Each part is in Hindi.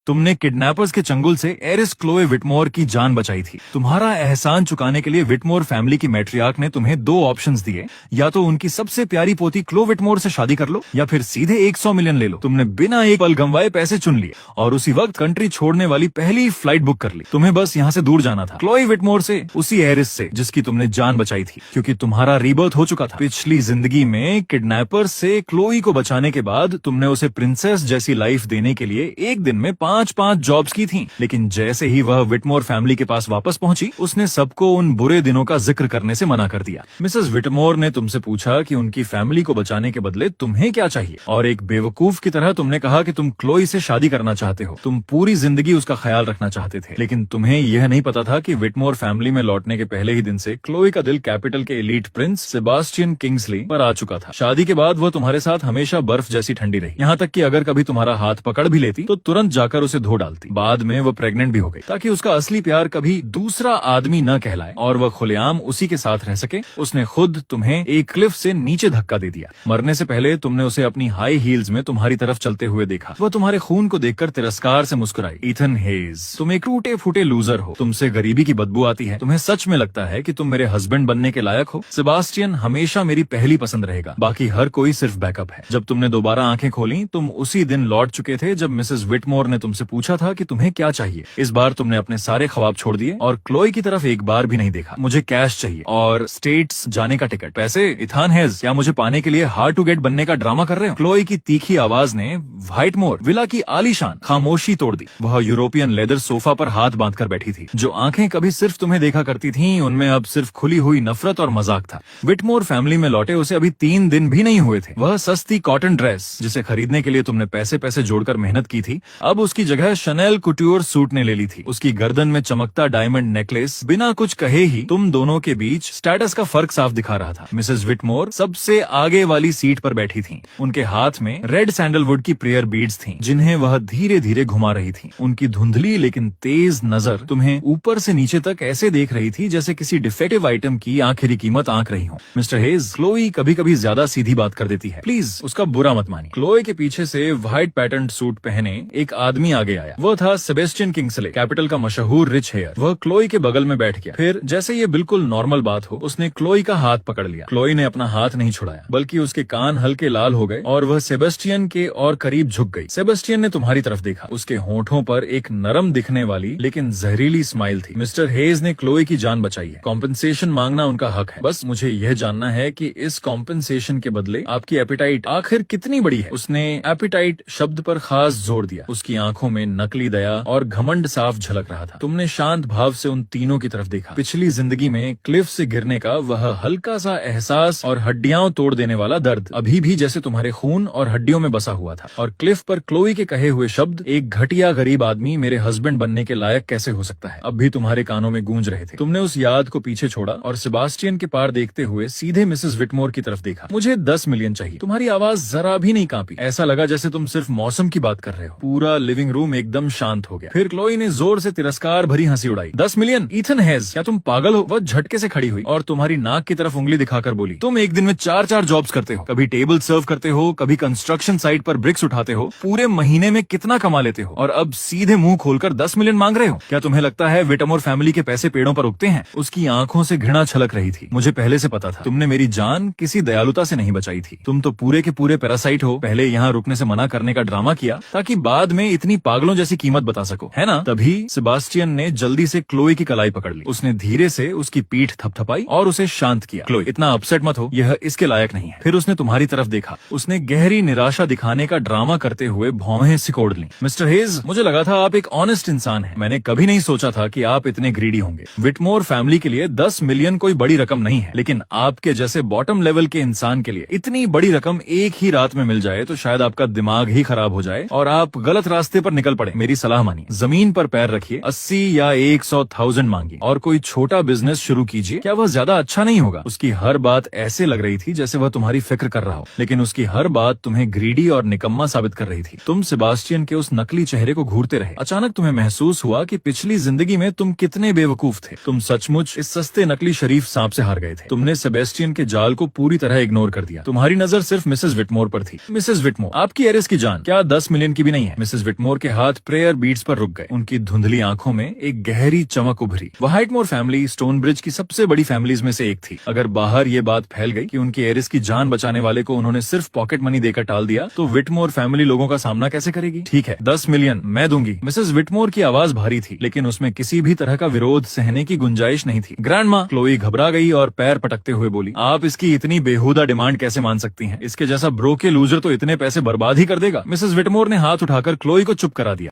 तुमने किडनैपर्स के चंगुल से एरिस क्लोए विटमोर की जान बचाई थी। तुम्हारा एहसान चुकाने के लिए विटमोर फैमिली की मैट्रियार्क ने तुम्हें दो ऑप्शंस दिए, या तो उनकी सबसे प्यारी पोती क्लो विटमोर से शादी कर लो या फिर सीधे 100 मिलियन ले लो। तुमने बिना एक पल गंवाए पैसे चुन लिए और उसी वक्त कंट्री छोड़ने वाली पहली फ्लाइट बुक कर ली। तुम्हें बस यहाँ से दूर जाना था, क्लोए विटमोर से, उसी एरिस से जिसकी तुमने जान बचाई थी, क्योंकि तुम्हारा रीबर्थ हो चुका था। पिछली जिंदगी में किडनैपर से क्लोई को बचाने के बाद तुमने उसे प्रिंसेस जैसी लाइफ देने के लिए एक दिन में 5-5 जॉब्स की थी, लेकिन जैसे ही वह विटमोर फैमिली के पास वापस पहुंची, उसने सबको उन बुरे दिनों का जिक्र करने से मना कर दिया। मिसेस विटमोर ने तुमसे पूछा कि उनकी फैमिली को बचाने के बदले तुम्हें क्या चाहिए, और एक बेवकूफ की तरह तुमने कहा कि तुम क्लोई से शादी करना चाहते हो। तुम पूरी जिंदगी उसका ख्याल रखना चाहते थे, लेकिन तुम्हें यह नहीं पता था कि विटमोर फैमिली में लौटने के पहले ही दिन से क्लोई का दिल कैपिटल के एलीट प्रिंस सेबास्टियन किंग्सली पर आ चुका था। शादी के बाद वह तुम्हारे साथ हमेशा बर्फ जैसी ठंडी रही, यहाँ तक कि अगर कभी तुम्हारा हाथ पकड़ भी लेती तो तुरंत जाकर उसे धो डालती। बाद में वह प्रेग्नेंट भी हो गई ताकि उसका असली प्यार कभी दूसरा आदमी न कहलाए और वह खुलेआम उसी के साथ रह सके। उसने खुद तुम्हें एक क्लिफ से नीचे धक्का दे दिया। मरने से पहले तुमने उसे अपनी हाई हील्स में तुम्हारी तरफ चलते हुए देखा। वह तुम्हारे खून को देखकर तिरस्कार से मुस्कुराई। ईथन हेज, तुम एक टूटे फूटे लूजर हो, तुमसे गरीबी की बदबू आती है, तुम्हें सच में लगता है कि तुम मेरे हस्बैंड बनने के लायक हो। सेबास्टियन हमेशा मेरी पहली पसंद रहेगा, बाकी हर कोई सिर्फ बैकअप है। जब तुमने दोबारा आंखें खोली, तुम उसी दिन लौट चुके थे जब मिसेस विटमोर ने तुमसे पूछा था कि तुम्हें क्या चाहिए। इस बार तुमने अपने सारे ख्वाब छोड़ दिए और क्लोई की तरफ एक बार भी नहीं देखा। मुझे कैश चाहिए और स्टेट्स जाने का टिकट। पैसे? इथान हेज, क्या मुझे पाने के लिए हार्ड टू गेट बनने का ड्रामा कर रहे हो? क्लोई की तीखी आवाज ने व्हाइटमोर विला की आलीशान खामोशी तोड़ दी। वह यूरोपियन लेदर सोफा पर हाथ बांधकर बैठी थी। जो आंखें कभी सिर्फ तुम्हें देखा करती थीं, उनमें अब सिर्फ खुली हुई नफरत और मजाक था। विटमोर फैमिली में लौटे उसे अभी 3 दिन भी नहीं हुए थे। वह सस्ती कॉटन ड्रेस जिसे खरीदने के लिए तुमने पैसे जोड़कर मेहनत की थी, अब उसकी जगह शनेल कुट्योर सूट ने ले ली थी। उसकी गर्दन में चमकता डायमंड नेकलेस बिना कुछ कहे ही तुम दोनों के बीच स्टेटस का फर्क साफ दिखा रहा था। मिसेस विटमोर सबसे आगे वाली सीट पर बैठी थीं। उनके हाथ में रेड सैंडलवुड की प्रेयर बीड्स थीं, जिन्हें वह धीरे धीरे घुमा रही थी। उनकी धुंधली लेकिन तेज नजर तुम्हें ऊपर से नीचे तक ऐसे देख रही थी जैसे किसी डिफेक्टिव आइटम की आखिरी कीमत आंक रही हो। मिस्टर हेज, क्लोई कभी कभी ज्यादा सीधी बात कर देती है, प्लीज उसका बुरा मत मानिए। क्लोई के पीछे से व्हाइट पैटर्न सूट पहने एक आदमी आगे आया। वह था सेबेस्टियन किंग्सले, कैपिटल का मशहूर रिच हेयर। वह क्लोई के बगल में बैठ गया। फिर जैसे ये बिल्कुल नॉर्मल बात हो, उसने क्लोई का हाथ पकड़ लिया। क्लोई ने अपना हाथ नहीं छुड़ाया, बल्कि उसके कान हल्के लाल हो गए और वह सेबेस्टियन के और करीब झुक गई। सेबेस्टियन ने तुम्हारी तरफ देखा। उसके होंठों पर एक नरम दिखने वाली लेकिन जहरीली स्माइल थी। मिस्टर हेज ने क्लोई की जान बचाई है। कॉम्पेंसेशन मांगना उनका हक है। बस मुझे यह जानना है कि इस कॉम्पेंसेशन के बदले आपकी एपिटाइट आखिर कितनी बड़ी है। उसने एपिटाइट शब्द पर खास जोर दिया। उसकी आंखों में नकली दया और घमंड साफ झलक रहा था। तुमने शांत भाव से उन तीनों की तरफ देखा। पिछली जिंदगी में क्लिफ से गिरने का वह हल्का सा एहसास और हड्डियां तोड़ देने वाला दर्द अभी भी जैसे तुम्हारे खून और हड्डियों में बसा हुआ था। और क्लिफ पर क्लोई के कहे हुए शब्द, एक घटिया गरीब आदमी मेरे हस्बैंड बनने के लायक कैसे हो सकता है, अब भी तुम्हारे कानों में गूंज रहे थे। तुमने उस याद को पीछे छोड़ा और सेबास्टियन के पार देखते हुए सीधे मिसेस विटमोर की तरफ देखा। मुझे 10 मिलियन चाहिए। तुम्हारी आवाज जरा भी नहीं कांपी। ऐसा लगा जैसे तुम सिर्फ मौसम की बात कर रहे हो। पूरा लिविंग रूम एकदम शांत हो गया। फिर क्लोई ने जोर से तिरस्कार भरी हंसी उड़ाई। 10 मिलियन? ईथन हेज, क्या तुम पागल हो? वह झटके से खड़ी हुई और तुम्हारी नाक की तरफ उंगली दिखाकर बोली, तुम एक दिन में 4-4 जॉब्स करते हो। कभी टेबल सर्व करते हो, कभी कंस्ट्रक्शन साइट पर ब्रिक्स उठाते हो। पूरे महीने में कितना कमा लेते हो, और अब सीधे मुंह खोलकर 10 मिलियन मांग रहे हो? क्या तुम्हें लगता है विटमोर फैमिली के पैसे पेड़ों पर उगते हैं? उसकी आंखों से घृणा छलक रही थी। मुझे पहले से पता था। तुमने मेरी जान किसी दयालुता से नहीं बचाई थी। तुम तो पूरे के पूरे पैरासाइट हो। पहले यहाँ रुकने से मना करने का ड्रामा किया ताकि बाद में इतनी पागलों जैसी कीमत बता सको, है ना? तभी सेबास्टियन ने जल्दी से क्लोई की कलाई पकड़ ली। उसने धीरे से उसकी पीठ थपथपाई और उसे शांत किया। क्लोई, इतना अपसेट मत हो, यह इसके लायक नहीं है। फिर उसने तुम्हारी तरफ देखा। उसने गहरी निराशा दिखाने का ड्रामा करते हुए भौहें सिकोड़ ली। मिस्टर हेज, मुझे लगा था आप एक ऑनेस्ट इंसान हैं। मैंने कभी नहीं सोचा था कि आप इतने ग्रीडी होंगे। विटमोर फैमिली के लिए 10 मिलियन कोई बड़ी रकम नहीं है, लेकिन आपके जैसे बॉटम लेवल के इंसान के लिए इतनी बड़ी रकम एक ही रात में मिल जाए तो शायद आपका दिमाग ही खराब हो जाए और आप गलत रास्ते पर निकल पड़े। मेरी सलाह मानिए, जमीन पर पैर रखिए, 80 या 100,000 मांगिए और कोई छोटा बिजनेस शुरू कीजिए। क्या वह ज्यादा अच्छा नहीं होगा? उसकी हर बात ऐसे लग रही थी जैसे वह तुम्हारी फिक्र कर रहा हो, लेकिन उसकी हर बात तुम्हें ग्रीडी और निकम्मा साबित कर रही थी। तुम सेबास्टियन के उस नकली चेहरे को घूरते रहे। अचानक तुम्हें महसूस हुआ कि पिछली जिंदगी में तुम कितने बेवकूफ थे। तुम सचमुच इस सस्ते नकली शरीफ सांप से हार गए थे। तुमने सेबेस्टियन के जाल को पूरी तरह इग्नोर कर दिया। तुम्हारी नजर सिर्फ मिसेस विटमोर पर थी। मिसेस विटमोर, आपकी एरिस की जान क्या 10 मिलियन की भी नहीं है? मिसेस विटमोर विटमोर के हाथ प्रेयर बीट्स पर रुक गए। उनकी धुंधली आंखों में एक गहरी चमक उभरी। व्हाइटमोर फैमिली स्टोनब्रिज की सबसे बड़ी फैमिलीज में से एक थी। अगर बाहर ये बात फैल गई कि उनकी एरिस की जान बचाने वाले को उन्होंने सिर्फ पॉकेट मनी देकर टाल दिया, तो विटमोर फैमिली लोगों का सामना कैसे करेगी? ठीक है, 10 मिलियन मैं दूंगी। मिसेस विटमोर की आवाज भारी थी, लेकिन उसमें किसी भी तरह का विरोध सहने की गुंजाइश नहीं थी। ग्रैंड माँ, क्लोई घबरा गई और पैर पटकते हुए बोली, आप इसकी इतनी बेहुदा डिमांड कैसे मान सकती हैं? इसके जैसा ब्रोके लूजर तो इतने पैसे बर्बाद ही कर देगा। मिसेस विटमोर ने हाथ उठाकर क्लोई को चुप करा दिया।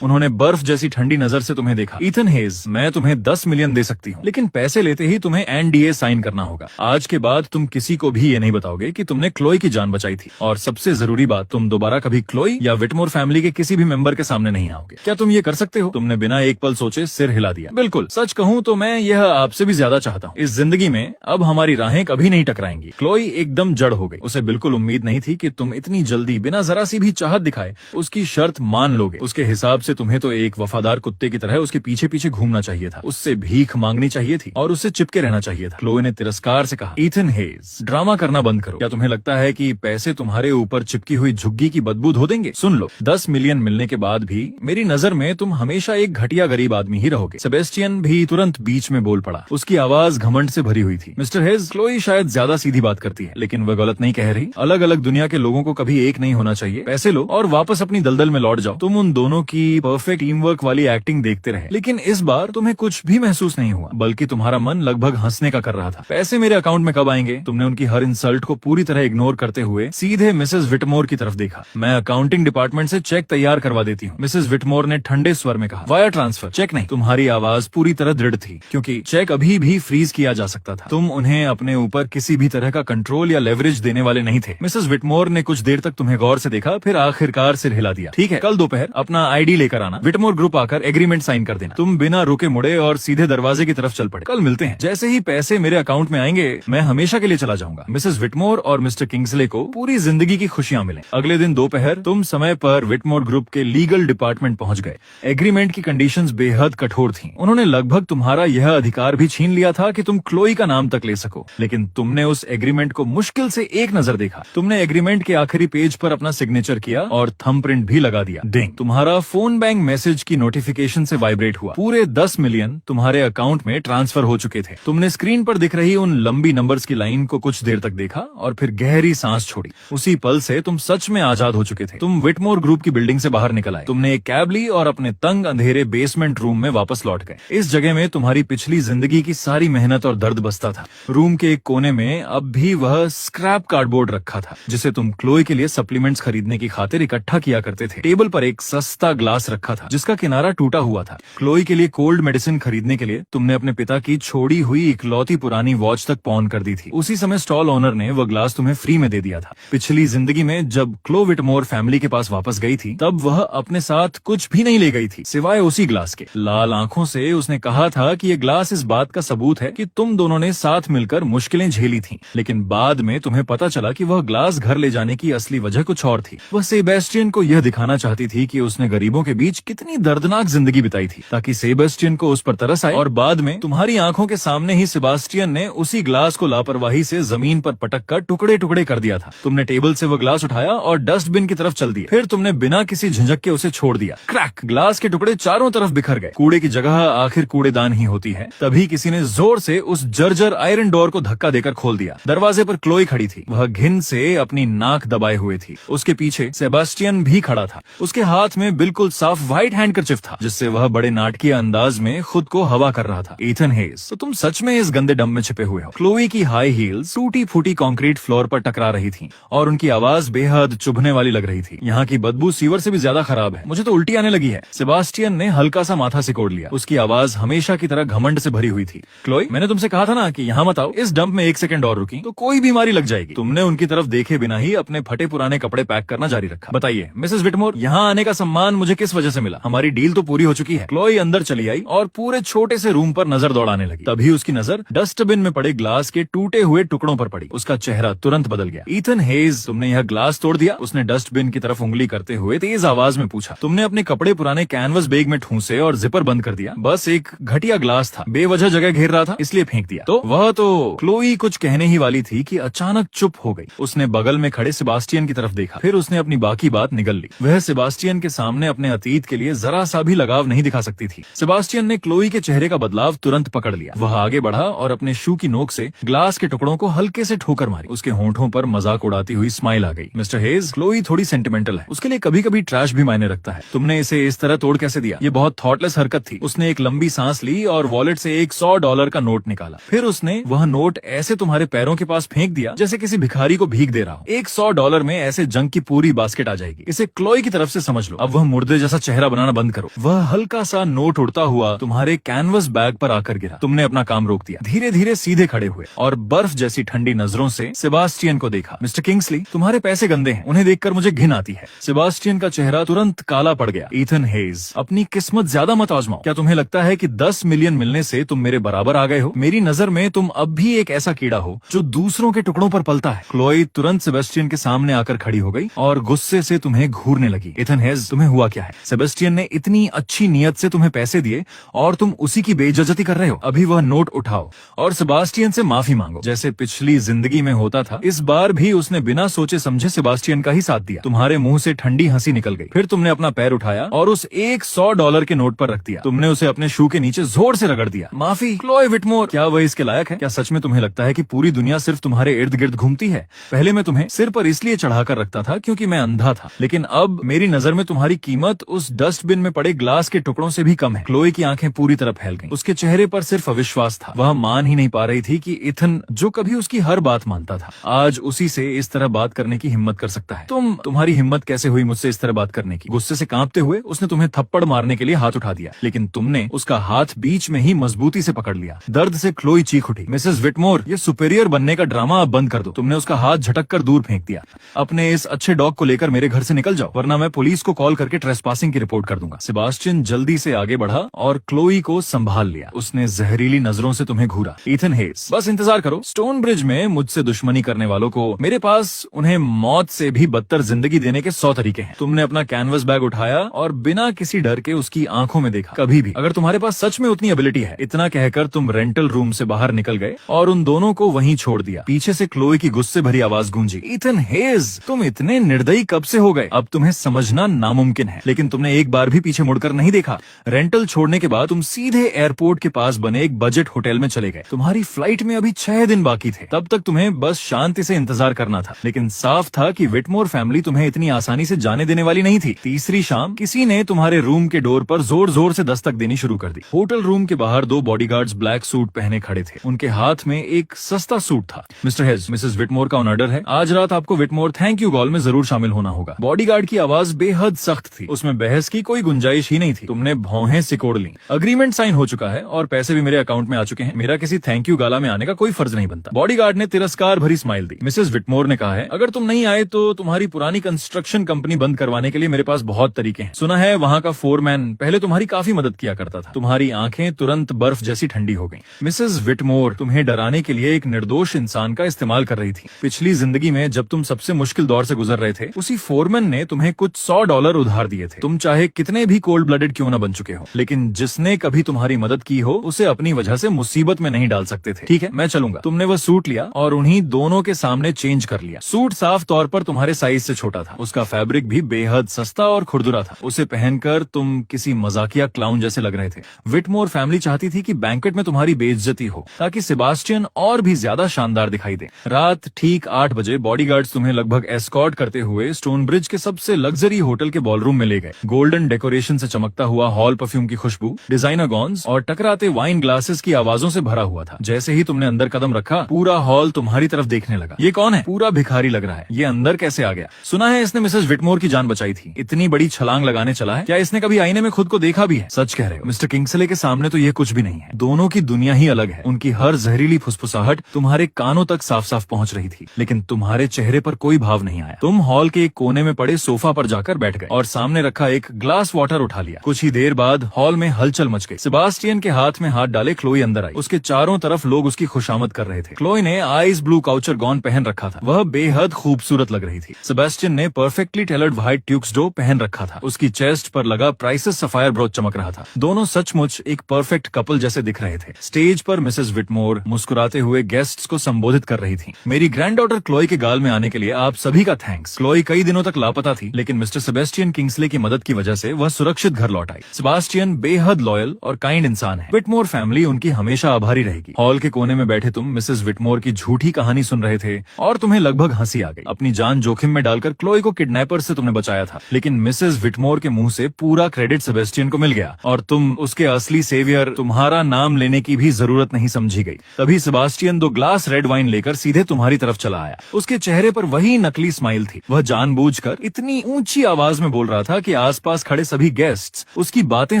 उन्होंने बर्फ जैसी ठंडी नजर से तुम्हें देखा। ईथन हेज, मैं तुम्हें 10 मिलियन दे सकती हूँ, लेकिन पैसे लेते ही तुम्हें एनडीए साइन करना होगा। आज के बाद तुम किसी को भी ये नहीं बताओगे कि तुमने क्लोई की जान बचाई थी, और सबसे जरूरी बात, तुम दोबारा कभी क्लोई या विटमोर फैमिली के किसी भी मेंबर के सामने नहीं आओगे। क्या तुम ये कर सकते हो? तुमने बिना एक पल सोचे सिर हिला दिया। बिल्कुल, सच कहूँ तो मैं यह आपसे भी ज्यादा चाहता हूँ। इस जिंदगी में अब हमारी राहें कभी नहीं टकराएंगी। क्लोई एकदम जड़ हो गई। उसे बिल्कुल उम्मीद नहीं थी कि तुम इतनी जल्दी बिना जरा सी भी चाहत दिखाए उसकी शर्त मान लोगे। उसके हिसाब से तुम्हें तो एक वफादार कुत्ते की तरह उसके पीछे पीछे घूमना चाहिए था, उससे भीख मांगनी चाहिए थी और उससे चिपके रहना चाहिए था। क्लोई ने तिरस्कार से कहा, ईथन हेज, ड्रामा करना बंद करो। क्या तुम्हें लगता है कि पैसे तुम्हारे ऊपर चिपकी हुई झुग्गी की बदबू धो देंगे? सुन लो, 10 मिलियन मिलने के बाद भी मेरी नजर में तुम हमेशा एक घटिया गरीब आदमी ही रहोगे। सेबेस्टियन भी तुरंत बीच में बोल पड़ा। उसकी आवाज घमंड से भरी हुई थी। मिस्टर हेज, क्लोई शायद ज्यादा सीधी बात करती है, लेकिन वह गलत नहीं कह रही। अलग अलग दुनिया के लोगों को कभी एक नहीं होना चाहिए। पैसे लो और वापस अपनी दलदल में लौट जाओ। तुम उन दोनों की परफेक्ट टीम वर्क वाली एक्टिंग देखते रहे, लेकिन इस बार तुम्हें कुछ भी महसूस नहीं हुआ, बल्कि तुम्हारा मन लगभग हंसने का कर रहा था। पैसे मेरे अकाउंट में कब आएंगे? तुमने उनकी हर इंसल्ट को पूरी तरह इग्नोर करते हुए सीधे मिसेस विटमोर की तरफ देखा। मैं अकाउंटिंग डिपार्टमेंट से चेक तैयार करवा देती हूँ, मिसेस विटमोर ने ठंडे स्वर में कहा। Wire transfer? चेक नहीं। तुम्हारी आवाज पूरी तरह दृढ़ थी, क्योंकि चेक अभी भी फ्रीज किया जा सकता था। तुम उन्हें अपने ऊपर किसी भी तरह का कंट्रोल या लेवरेज देने वाले नहीं थे। मिसेस विटमोर ने कुछ देर तक तुम्हें गौर से देखा, फिर आखिरकार सिर हिला दिया। ठीक है, कल दोपहर अपना आईडी लेकर आना। विटमोर ग्रुप आकर एग्रीमेंट साइन कर देना। तुम बिना रुके मुड़े और सीधे दरवाजे की तरफ चल पड़े। कल मिलते हैं। जैसे ही पैसे मेरे अकाउंट में आएंगे, मैं हमेशा के लिए चला जाऊंगा। मिसेस विटमोर और मिस्टर किंग्सले को पूरी जिंदगी की खुशियां मिलें। अगले दिन दोपहर तुम समय पर विटमोर ग्रुप के लीगल डिपार्टमेंट पहुंच गए। एग्रीमेंट की कंडीशंस बेहद कठोर थीं। उन्होंने लगभग तुम्हारा यह अधिकार भी छीन लिया था कि तुम क्लोई का नाम तक ले सको, लेकिन तुमने उस एग्रीमेंट को मुश्किल से एक नजर देखा। तुमने एग्रीमेंट के आखिरी पेज पर अपना सिग्नेचर किया और थंब प्रिंट भी लगा दिया। डिंग, तुम्हारा फोन बैंक मैसेज की नोटिफिकेशन से वाइब्रेट हुआ। पूरे 10 मिलियन तुम्हारे अकाउंट में ट्रांसफर हो चुके थे। तुमने स्क्रीन पर दिख रही उन लंबी नंबर्स की लाइन को कुछ देर तक देखा और फिर गहरी सांस छोड़ी। उसी पल से तुम सच में आजाद हो चुके थे। तुम विटमोर ग्रुप की बिल्डिंग से बाहर निकल आए। तुमने एक कैब ली और अपने तंग अंधेरे बेसमेंट रूम में वापस लौट गए। इस जगह में तुम्हारी पिछली जिंदगी की सारी मेहनत और दर्द बसता था। रूम के एक कोने में अब भी वह स्क्रैप कार्डबोर्ड रखा था, जिसे तुम क्लोई के लिए सप्लीमेंट्स खरीदने की खातिर इकट्ठा किया करते थे। टेबल पर एक सस्ता ग्लास रखा था, जिसका किनारा टूटा हुआ था। क्लोई के लिए कोल्ड मेडिसिन खरीदने के लिए तुमने अपने पिता की छोड़ी हुई इकलौती पुरानी वॉच तक पॉन कर दी थी। उसी समय स्टॉल ओनर ने वह ग्लास तुम्हें फ्री में दे दिया था। पिछली जिंदगी में जब क्लो विटमोर फैमिली के पास वापस गई थी, तब वह अपने साथ कुछ भी नहीं ले गई थी सिवाय उसी ग्लास के। लाल आंखों से उसने कहा था कि यह ग्लास इस बात का सबूत है कि तुम दोनों ने साथ मिलकर मुश्किलें झेली थीं। लेकिन बाद में तुम्हें पता चला कि वह ग्लास घर ले जाने की असली वजह कुछ और थी। वह सेबेस्टियन को यह दिखाना चाहती थी कि उसने गरीबों के बीच कितनी दर्दनाक जिंदगी बिताई थी, ताकि सेबेस्टियन को उस पर तरस आए। और बाद में तुम्हारी आंखों के सामने ही सेबास्टियन ने उसी ग्लास को लापरवाही से जमीन पर पटक कर टुकड़े टुकड़े कर दिया था। तुमने टेबल से वह ग्लास उठाया और डस्टबिन की तरफ चल दिया। फिर तुमने बिना किसी झिझक के उसे छोड़ दिया। क्रैक! ग्लास के टुकड़े चारों तरफ बिखर गए। कूड़े की जगह आखिर कूड़ेदान ही होती है। तभी किसी ने जोर से उस जर्जर आयरन डोर को धक्का देकर खोल दिया। दरवाजे पर क्लोई खड़ी थी। वह घिन से अपनी नाक दबाए हुए थी। उसके पीछे सेबास्टियन भी खड़ा था। उसके हाथ में बिल्कुल साफ व्हाइट हैंडकरचिफ था, जिससे वह बड़े नाटकीय अंदाज में खुद को हवा कर रहा था। ईथन हेज, तो तुम सच में इस गंदे डंप में छिपे हुए हो। क्लोई की हाई हील्स टूटी फूटी कंक्रीट फ्लोर पर टकरा रही थी और उनकी आवाज बेहद चुभने वाली लग रही थी। यहाँ की बदबू सीवर से भी ज्यादा खराब है। मुझे तो उल्टी आने लगी है। सेबास्टियन ने हल्का सा माथा सिकोड़ लिया। उसकी आवाज हमेशा की तरह घमंड से भरी हुई थी। क्लोई, मैंने तुमसे कहा था ना कि यहाँ मत आओ। इस डंप में 1 सेकंड और रुकी तो कोई बीमारी लग जाएगी। तुमने उनकी तरफ देखे बिना ही अपने फटे पुराने कपड़े पैक करना जारी रखा। बताइए मिसेस विटमोर, यहाँ आने का सम्मान मुझे किस वजह से मिला? हमारी डील तो पूरी हो चुकी है। क्लोई अंदर चली आई और पूरे छोटे से रूम पर नजर दौड़ाने लगी। तभी उसकी नजर डस्टबिन में पड़े ग्लास के टूटे हुए टुकड़ों पर पड़ी। उसका चेहरा तुरंत बदल गया। ईथन हेज, तुमने यह ग्लास तोड़ दिया? उसने डस्टबिन की तरफ उंगली करते हुए तेज आवाज में पूछा। तुमने अपने कपड़े पुराने कैनवस बैग में ठूंसे और जिपर बंद कर दिया। बस एक घटिया ग्लास था, बेवजह जगह घेर रहा था, इसलिए फेंक दिया। तो वह तो क्लोई कुछ कहने ही वाली थी कि अचानक चुप हो गई। उसने बगल में खड़े सेबास्टियन की तरफ देखा, फिर उसने अपनी बाकी बात निगल ली। वह सेबास्टियन के सामने अपने अतीत के लिए जरा सा भी लगाव नहीं दिखा सकती थी। सेबास्टियन ने क्लोई के चेहरे का बदलाव तुरंत पकड़ लिया। वह आगे बढ़ा और अपने शू की नोक से ग्लास के टुकड़ों को हल्के से ठोकर मारी। उसके होंठों पर मजाक उड़ाती हुई स्माइल आ गई। मिस्टर हेज, क्लोई थोड़ी सेंटिमेंटल है, उसके लिए कभी कभी ट्रैश भी मायने रखता है। तुमने इसे इस तरह तोड़ कैसे दिया? ये बहुत थॉटलेस हरकत थी। उसने एक लंबी सांस ली और वॉलेट से एक $100 का नोट निकाला। फिर उसने वह नोट ऐसे तुम्हारे पैरों के पास फेंक दिया जैसे किसी भिखारी को भीख दे रहा हो। एक $100 में ऐसे जंक की पूरी बास्केट आ जाएगी। इसे क्लोई की तरफ से समझ लो। अब वह मुर्दे जैसा चेहरा बनाना बंद करो। वह हल्का सा नोट उड़ता हुआ तुम्हारे कैनवस बैग पर आकर गिरा। तुमने अपना काम रोक दिया, धीरे धीरे सीधे खड़े हुए और बर्फ जैसी ठंडी नजरों से सेबास्टियन को देखा। मिस्टर किंग्सली, तुम्हारे पैसे गंदे हैं, उन्हें देखकर मुझे घिन आती है। सेबास्टियन का चेहरा तुरंत काला पड़ गया। ईथन हेज, अपनी किस्मत ज्यादा मत आजमाओ। क्या तुम्हें लगता है कि 10 मिलियन मिलने से तुम मेरे बराबर आ गए हो? मेरी नजर में तुम अब भी एक ऐसा कीड़ा हो जो दूसरों के टुकड़ों पर पलता है। क्लोई तुरंत सेबेस्टियन के सामने आकर खड़ी हो गई और गुस्से से तुम्हें घूरने लगी। ईथन हेज, तुम्हें हुआ क्या है? सेबेस्टियन ने इतनी अच्छी नियत से तुम्हें पैसे दिए और तुम उसी की बेइज्जती कर रहे हो। अभी वह नोट उठाओ और सेबास्टियन से माफी मांगो। जैसे पिछली जिंदगी में होता था, इस बार भी उसने बिना सोचे समझे सेबास्टियन का ही साथ दिया। तुम्हारे मुंह से ठंडी हंसी निकल गई। फिर तुमने अपना पैर उठाया और उस एक $100 के नोट पर रख दिया। तुमने उसे अपने शू के नीचे जोर से रगड़ दिया। माफी क्लोई विटमोर, क्या वह इसके लायक है? क्या सच में तुम्हें लगता है कि पूरी दुनिया सिर्फ तुम्हारे इर्द गिर्द घूमती है? पहले मैं तुम्हें सिर पर इसलिए चढ़ाकर रखता था क्योंकि मैं अंधा था, लेकिन अब मेरी नजर में तुम्हारी कीमत उस डस्टबिन में पड़े ग्लास के टुकड़ों से भी कम है। क्लोई की आंखें पूरी तरह फैल गईं। उसके चेहरे पर सिर्फ अविश्वास था। वह मान ही नहीं पा रही थी कि इथन, जो कभी उसकी हर बात मानता था, आज उसी से इस तरह बात करने की हिम्मत कर सकता है। तुम्हारी हिम्मत कैसे हुई मुझसे इस तरह बात करने की? गुस्से से कांपते हुए उसने तुम्हें थप्पड़ मारने के लिए हाथ उठा दिया, लेकिन तुमने उसका हाथ बीच में ही मजबूती से पकड़ लिया। दर्द से क्लोई चीख उठी। मिसेस विटमोर, ये सुपेरियर बनने का ड्रामा अब बंद कर दो। तुमने उसका हाथ झटक कर दूर फेंक दिया। अपने इस अच्छे डॉग को लेकर मेरे घर से निकल जाओ, वरना मैं पुलिस को कॉल करके ट्रेसपासिंग की रिपोर्ट कर दूंगा। सेबास्टियन जल्दी से आगे बढ़ा और क्लोई को संभाल लिया। उसने जहरीली नजरों से तुम्हें घूरा। ईथन हेज, बस इंतजार करो। स्टोन ब्रिज में मुझसे दुश्मनी करने वालों को मेरे पास उन्हें मौत से भी बदतर जिंदगी देने के 100 तरीके हैं। तुमने अपना कैनवस बैग उठाया और बिना किसी डर के उसकी आंखों में देखा। कभी भी अगर तुम्हारे पास सच में उतनी एबिलिटी है, इतना कहकर तुम रेंटल रूम से बाहर निकल गए और उन दोनों को वहीं छोड़ दिया। पीछे से क्लोई की गुस्से भरी आवाज गूंजी। ईथन हेज, तुम इतने निर्दयी कब से हो गए? अब तुम्हें समझना नामुमकिन है, लेकिन तुमने एक बार भी पीछे मुड़कर नहीं देखा। रेंटल छोड़ने के बाद तुम सीधे एयरपोर्ट के पास बने एक बजट होटल में चले गए। तुम्हारी फ्लाइट में अभी 6 दिन बाकी थे। तब तक तुम्हें बस शांति से इंतजार करना था, लेकिन साफ था कि विटमोर फैमिली तुम्हें इतनी आसानी से जाने देने वाली नहीं थी। तीसरी शाम किसी ने तुम्हारे रूम के डोर पर जोर जोर से दस्तक देनी शुरू कर दी। होटल रूम के बाहर 2 बॉडीगार्ड्स ब्लैक सूट पहने खड़े थे। उनके हाथ में एक सस्ता सूट था। मिस्टर हेज, मिसेस विटमोर का ऑर्डर है। आज रात आपको विटमोर थैंक यू कॉल में जरूर शामिल होना होगा। बॉडीगार्ड की आवाज बेहद सख्त थी। उसमें बहस की कोई गुंजाइश ही नहीं थी। तुमने भौहें सिकोड़ ली। अग्रीमेंट साइन हो चुका है और पैसे भी मेरे अकाउंट में आ चुके हैं। मेरा किसी थैंक यू गाला में आने का कोई फर्ज नहीं बनता। बॉडीगार्ड ने तिरस्कार भरी स्माइल दी। मिसेस विटमोर ने कहा है, अगर तुम नहीं आए तो तुम्हारी पुरानी कंस्ट्रक्शन कंपनी बंद करवाने के लिए मेरे पास बहुत तरीके हैं। सुना है वहाँ का फोरमैन पहले तुम्हारी काफी मदद किया करता था। तुम्हारी आंखें तुरंत बर्फ जैसी ठंडी हो गईं। मिसेस विटमोर तुम्हें डराने के लिए एक निर्दोष इंसान का इस्तेमाल कर रही थी। पिछली जिंदगी में जब तुम सबसे मुश्किल दौर से गुजर रहे थे, उसी फोरमैन ने तुम्हें कुछ $100 उधार दिए थे। तुम चाहे कितने भी कोल्ड ब्लडेड क्यों न बन चुके हो, लेकिन जिसने कभी तुम्हारी मदद की हो उसे अपनी वजह से मुसीबत में नहीं डाल सकते थे। ठीक है, मैं चलूंगा। तुमने वह सूट लिया और उन्हीं दोनों के सामने चेंज कर लिया। सूट साफ तौर पर तुम्हारे साइज से छोटा था। उसका फैब्रिक भी बेहद सस्ता और खुरदुरा था। उसे पहनकर तुम किसी मजाकिया क्लाउन जैसे लग रहे थे। विटमोर फैमिली चाहती थी कि बैंकेट में तुम्हारी बेइज्जती हो ताकि सेबास्टियन और भी ज्यादा शानदार दिखाई दे। रात ठीक 8 बजे बॉडीगार्ड्स तुम्हें लगभग एस्कॉर्ट करते हुए स्टोन ब्रिज के सबसे लग्जरी होटल के बॉलरूम में ले गए। गोल्डन डेकोरेशन से चमकता हुआ हॉल परफ्यूम की खुशबू, डिजाइनर गॉन्स और टकराते वाइन ग्लासेस की आवाजों से भरा हुआ था। जैसे ही तुमने अंदर कदम रखा, पूरा हॉल तुम्हारी तरफ देखने लगा। ये कौन है? पूरा भिखारी लग रहा है। ये अंदर कैसे आ गया? सुना है इसने मिसेस विटमोर की जान बचाई थी। इतनी बड़ी छलांग लगाने चला है। क्या इसने कभी आईने में खुद को देखा भी है? सच कह रहे हो मिस्टर किंग्सले के सामने तो ये कुछ भी नहीं है। दोनों की दुनिया ही अलग है। उनकी हर जहरीली फुसफुसाहट तुम्हारे कानों तक साफ साफ पहुंच रही थी, लेकिन तुम्हारे चेहरे पर कोई भाव नहीं आया। तुम हॉल के एक कोने में पड़े सोफा पर जाकर बैठ गए और सामने रखा एक ग्लास वाटर उठा लिया। कुछ ही देर बाद हॉल में हलचल मच गई। सेबास्टियन के हाथ में हाथ डाले क्लोई अंदर आई। उसके चारों तरफ लोग उसकी खुशामद कर रहे थे। क्लोई ने आइस ब्लू काउचर गॉन पहन रखा था। वह बेहद खूबसूरत लग रही थी। सेबास्टियन ने परफेक्टली टेलर्ड व्हाइट ट्यूक्सडो पहन रखा था। उसकी चेस्ट पर लगा प्राइसेस सफायर ब्रोच चमक रहा था। दोनों सचमुच एक परफेक्ट कपल जैसे दिख रहे थे। स्टेज पर मिसेस विटमोर मुस्कुराते हुए गेस्ट्स को संबोधित कर रही थी। मेरी ग्रैंडडॉटर क्लोई के गाल में आने के लिए आप सभी का थैंक्स। क्लोई कई दिनों तक लापता थी, लेकिन मिस्टर सेबेस्टियन किंग्सले की मदद की वजह से वह सुरक्षित घर लौट आई। सेबास्टियन बेहद लॉयल और काइंड इंसान है। विटमोर फैमिली उनकी हमेशा आभारी रहेगी। हॉल के कोने में बैठे तुम मिसेस विटमोर की झूठी कहानी सुन रहे थे और तुम्हें लगभग हंसी आ गई। अपनी जान जोखिम में डालकर क्लोई को किडनैपर से तुमने बचाया था, लेकिन मिसेस विटमोर के मुंह से पूरा क्रेडिट सेबेस्टियन को मिल गया और तुम उसके असली सेवियर, तुम्हारा नाम लेने की भी जरूरत नहीं समझी गई। तभी सेबास्टियन 2 ग्लास रेड वाइन लेकर सीधे तुम्हारी तरफ चला आया। उसके चेहरे पर वही नकली स्माइल थी। वह जानबूझकर इतनी ऊंची आवाज में बोल रहा था कि आसपास खड़े सभी गेस्ट्स उसकी बातें